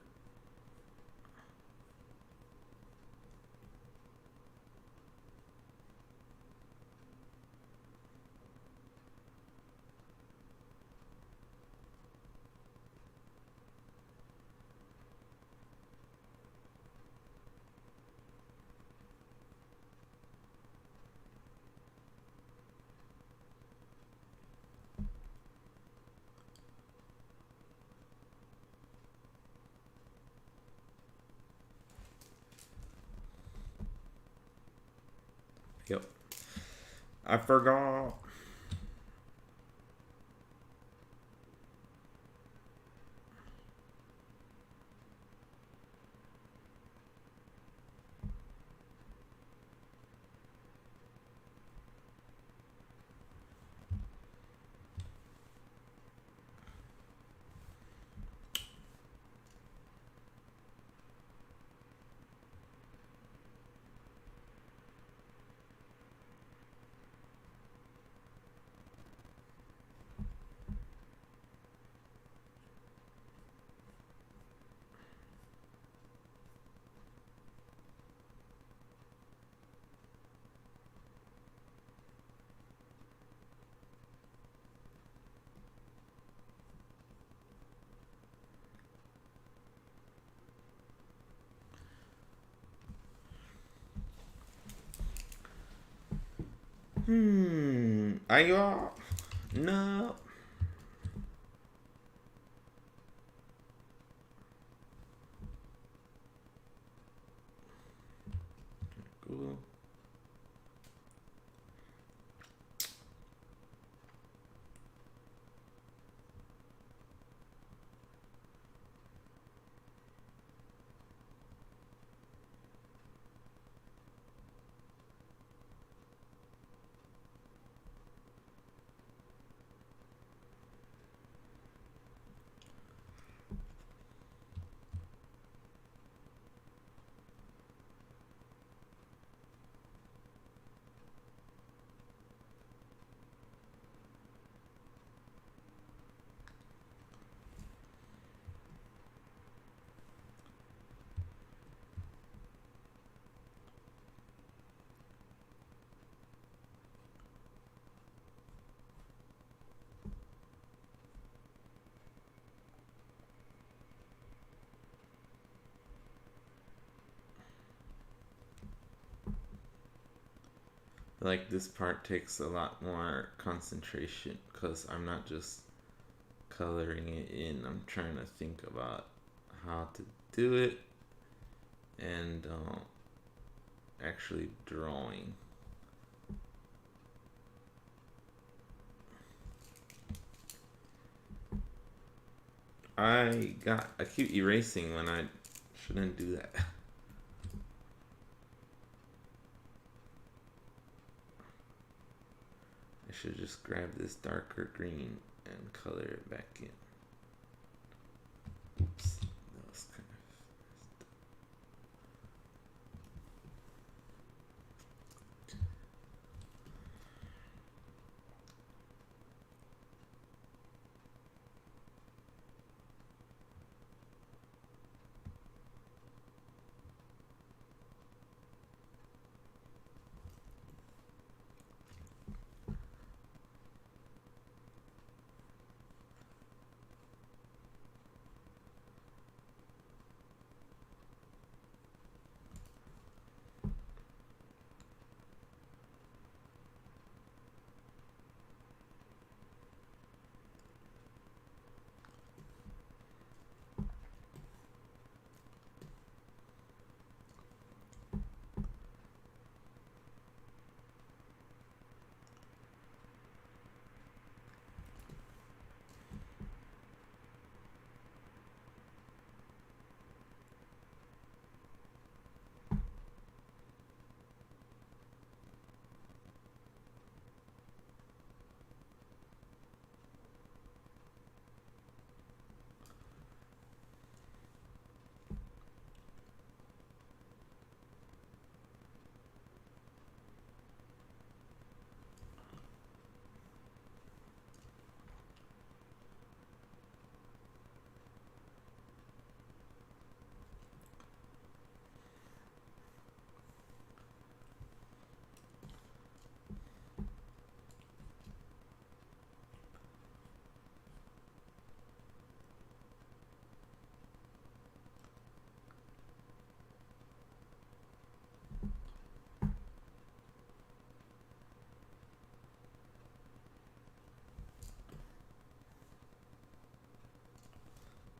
Yep. I forgot. Are you all? No. Cool. Like this part takes a lot more concentration because I'm not just coloring it in. I'm trying to think about how to do it and actually drawing. I keep erasing when I shouldn't do that. I should just grab this darker green and color it back in. Oops, that was kind of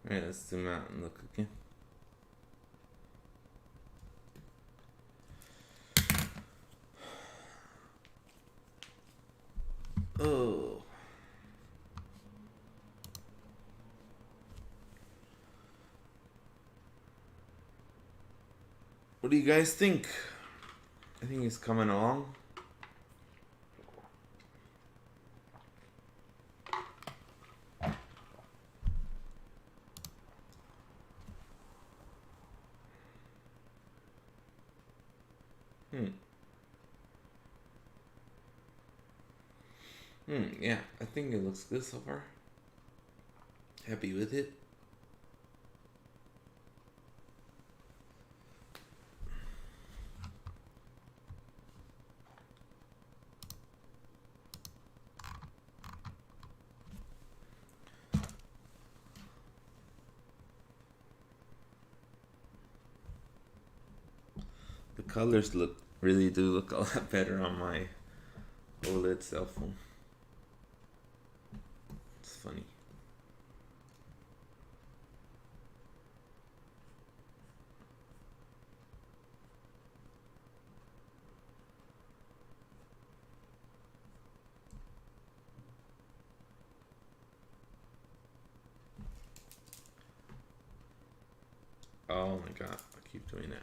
Alright, let's zoom out and look again. Oh. What do you guys think? I think it's coming along. Yeah, I think it looks good so far. Happy with it. The colors really do look a lot better on my OLED cell phone. It's funny. Oh my god, I keep doing that.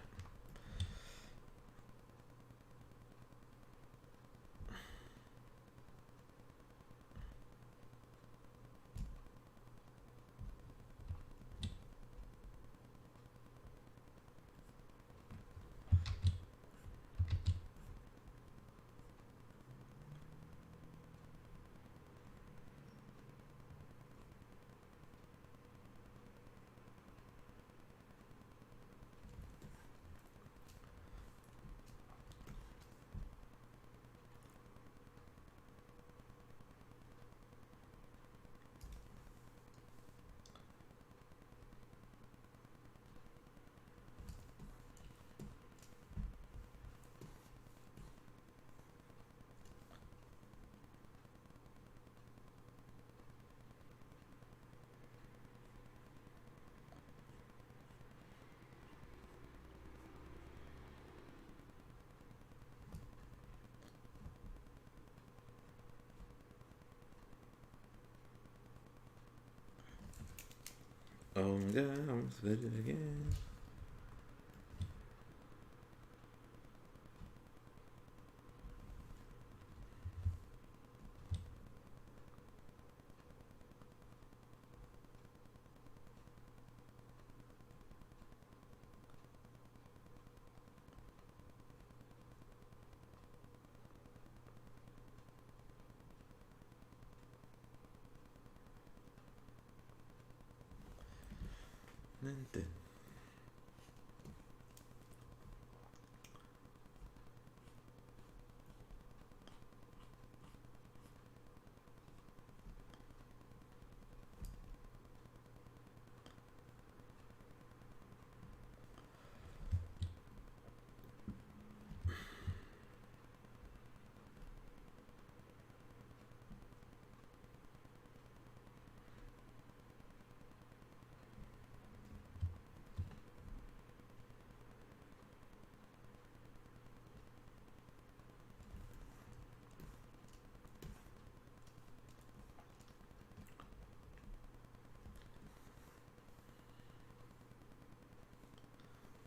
Oh my god, I almost did it again.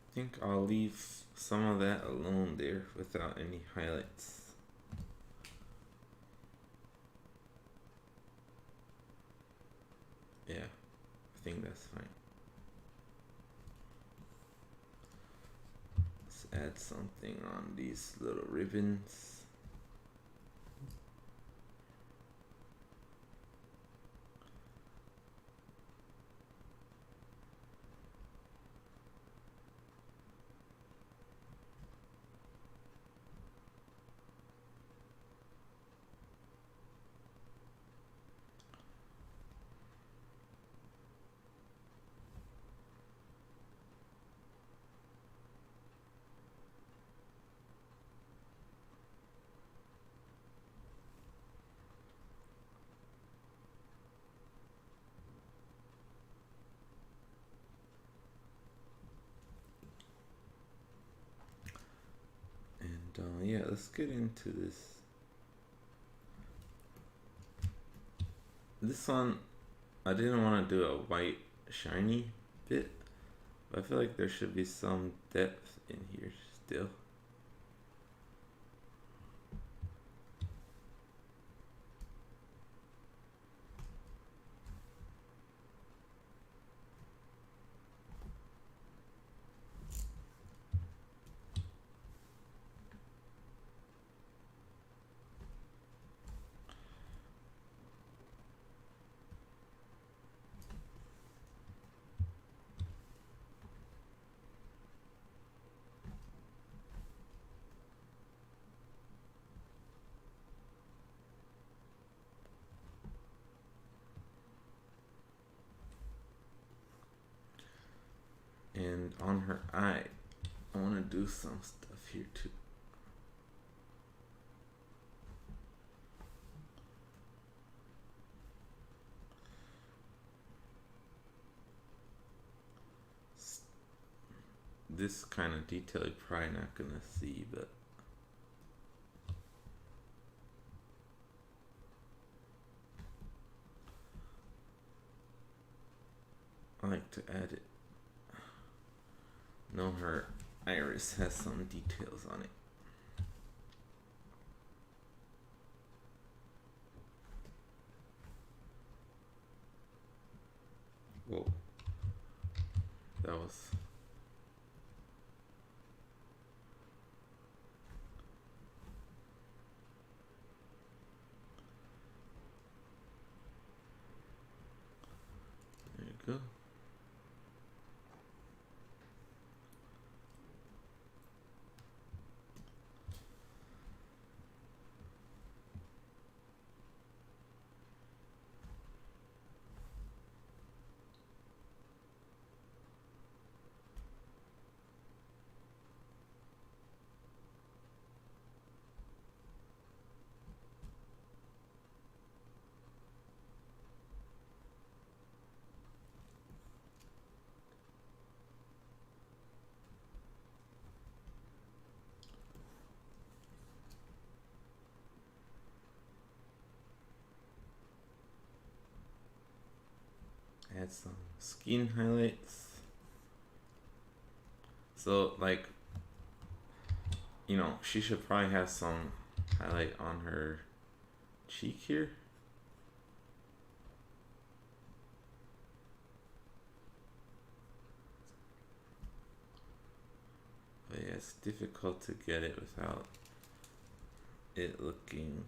I think I'll leave some of that alone there without any highlights. Yeah, I think that's fine. Let's add something on these little ribbons. let's get into this. This one, I didn't want to do a white shiny bit, but I feel like there should be some depth in here still. And on her eye, I want to do some stuff here too. This kind of detail you're probably not gonna see, but I like to add it. No, her iris has some details on it. Whoa. That was... There you go. Add some skin highlights. So, like, you know, she should probably have some highlight on her cheek here. But yeah, it's difficult to get it without it looking...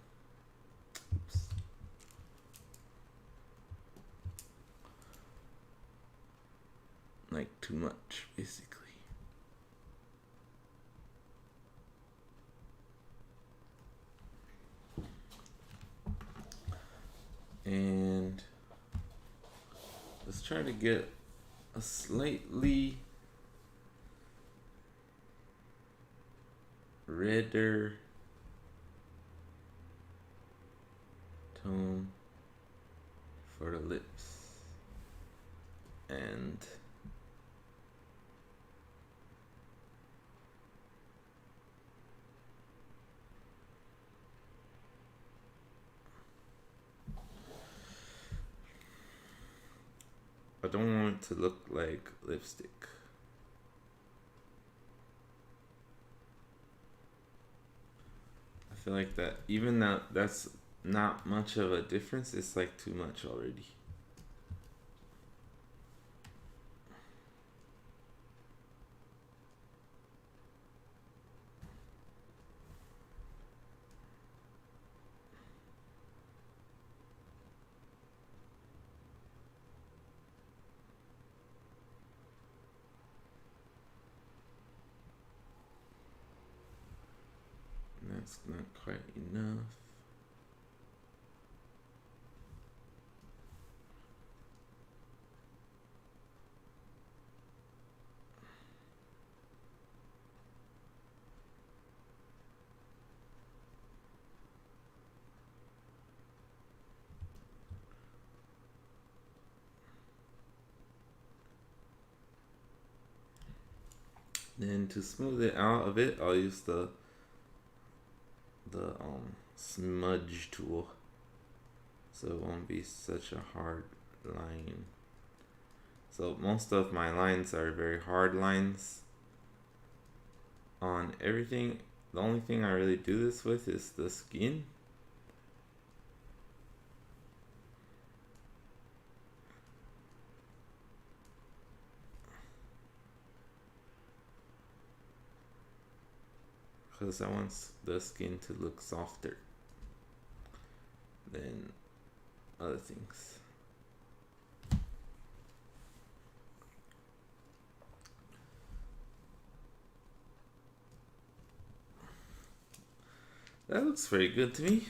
Oops. Like too much, basically. And let's try to get a slightly redder tone for the lips. And I don't want it to look like lipstick. I feel like that, even though that's not much of a difference, it's like too much already. That's not quite enough. Then to smooth it out a bit, I'll use the the smudge tool, so it won't be such a hard line. So most of my lines are very hard lines on everything. The only thing I really do this with is the skin. Because I want the skin to look softer than other things. That looks very good to me.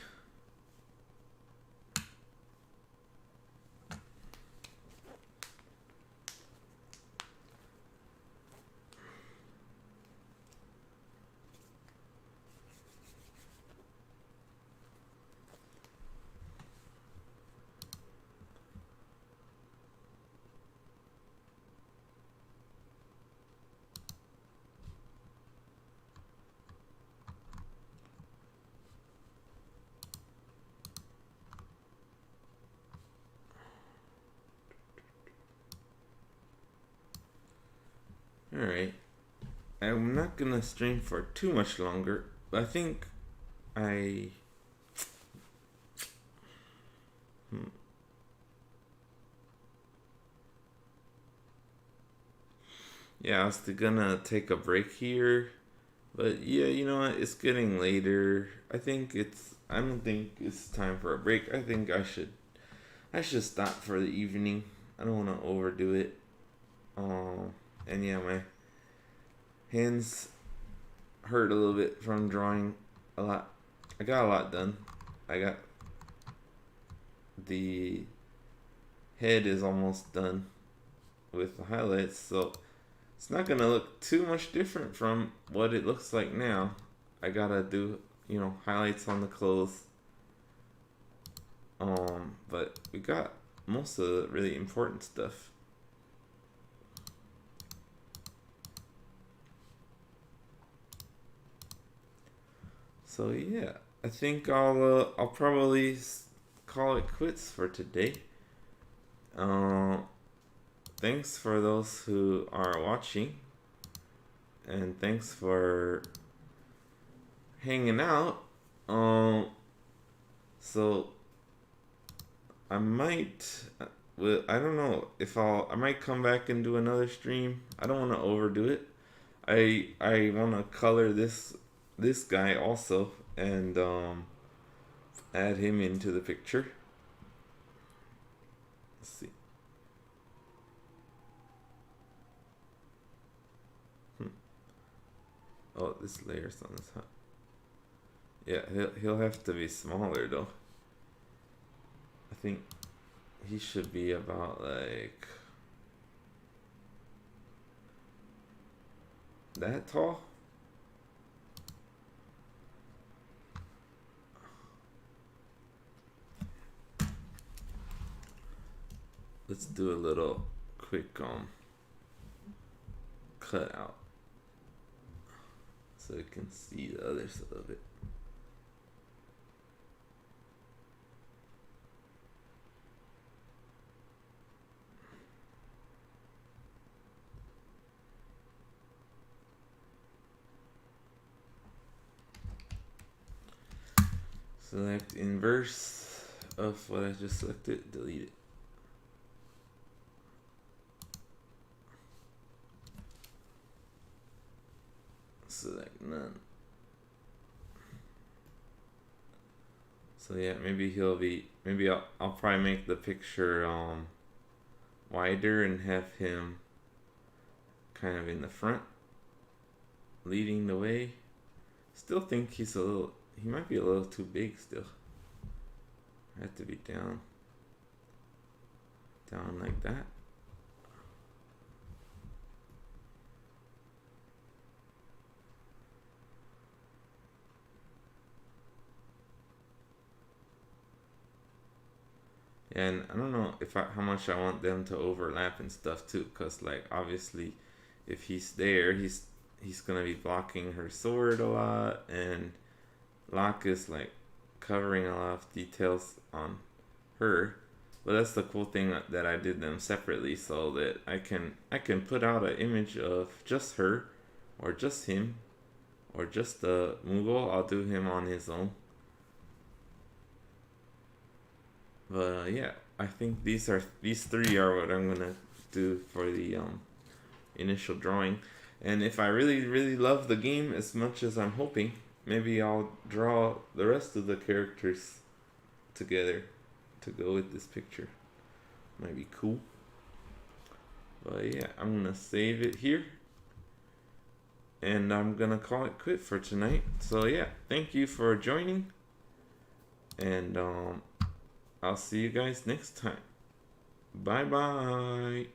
Alright, I'm not gonna stream for too much longer, but I think yeah, I was gonna take a break here, but yeah, you know what, it's getting later. I don't think it's time for a break. I think I should stop for the evening. I don't want to overdo it. And yeah, my hands hurt a little bit from drawing a lot. I got a lot done. I got the head is almost done with the highlights, so it's not gonna look too much different from what it looks like now. I gotta do, highlights on the clothes. But we got most of the really important stuff. So yeah, I think I'll probably call it quits for today. Thanks for those who are watching, and thanks for hanging out. So I might, I don't know if I might come back and do another stream. I don't want to overdo it. I want to color this guy also, and add him into the picture. Let's see. Oh, this layer's on this. Yeah, he'll have to be smaller though. I think he should be about like that tall. Let's do a little quick cut out so you can see the other side of it. Select inverse of what I just selected, delete it. Select none. So yeah, maybe I'll probably make the picture wider and have him kind of in the front, leading the way. Still think he might be a little too big still. Have to be down like that. And I don't know how much I want them to overlap and stuff too, cause like obviously, if he's there, he's gonna be blocking her sword a lot, and Locke is like covering a lot of details on her. But that's the cool thing that I did them separately so that I can put out an image of just her or just him or just the Moogle. I'll do him on his own. But yeah, I think these three are what I'm gonna do for the initial drawing. And if I really love the game as much as I'm hoping, maybe I'll draw the rest of the characters together to go with this picture. Might be cool. But yeah, I'm gonna save it here. And I'm gonna call it quit for tonight. So yeah, thank you for joining. And I'll see you guys next time. Bye bye.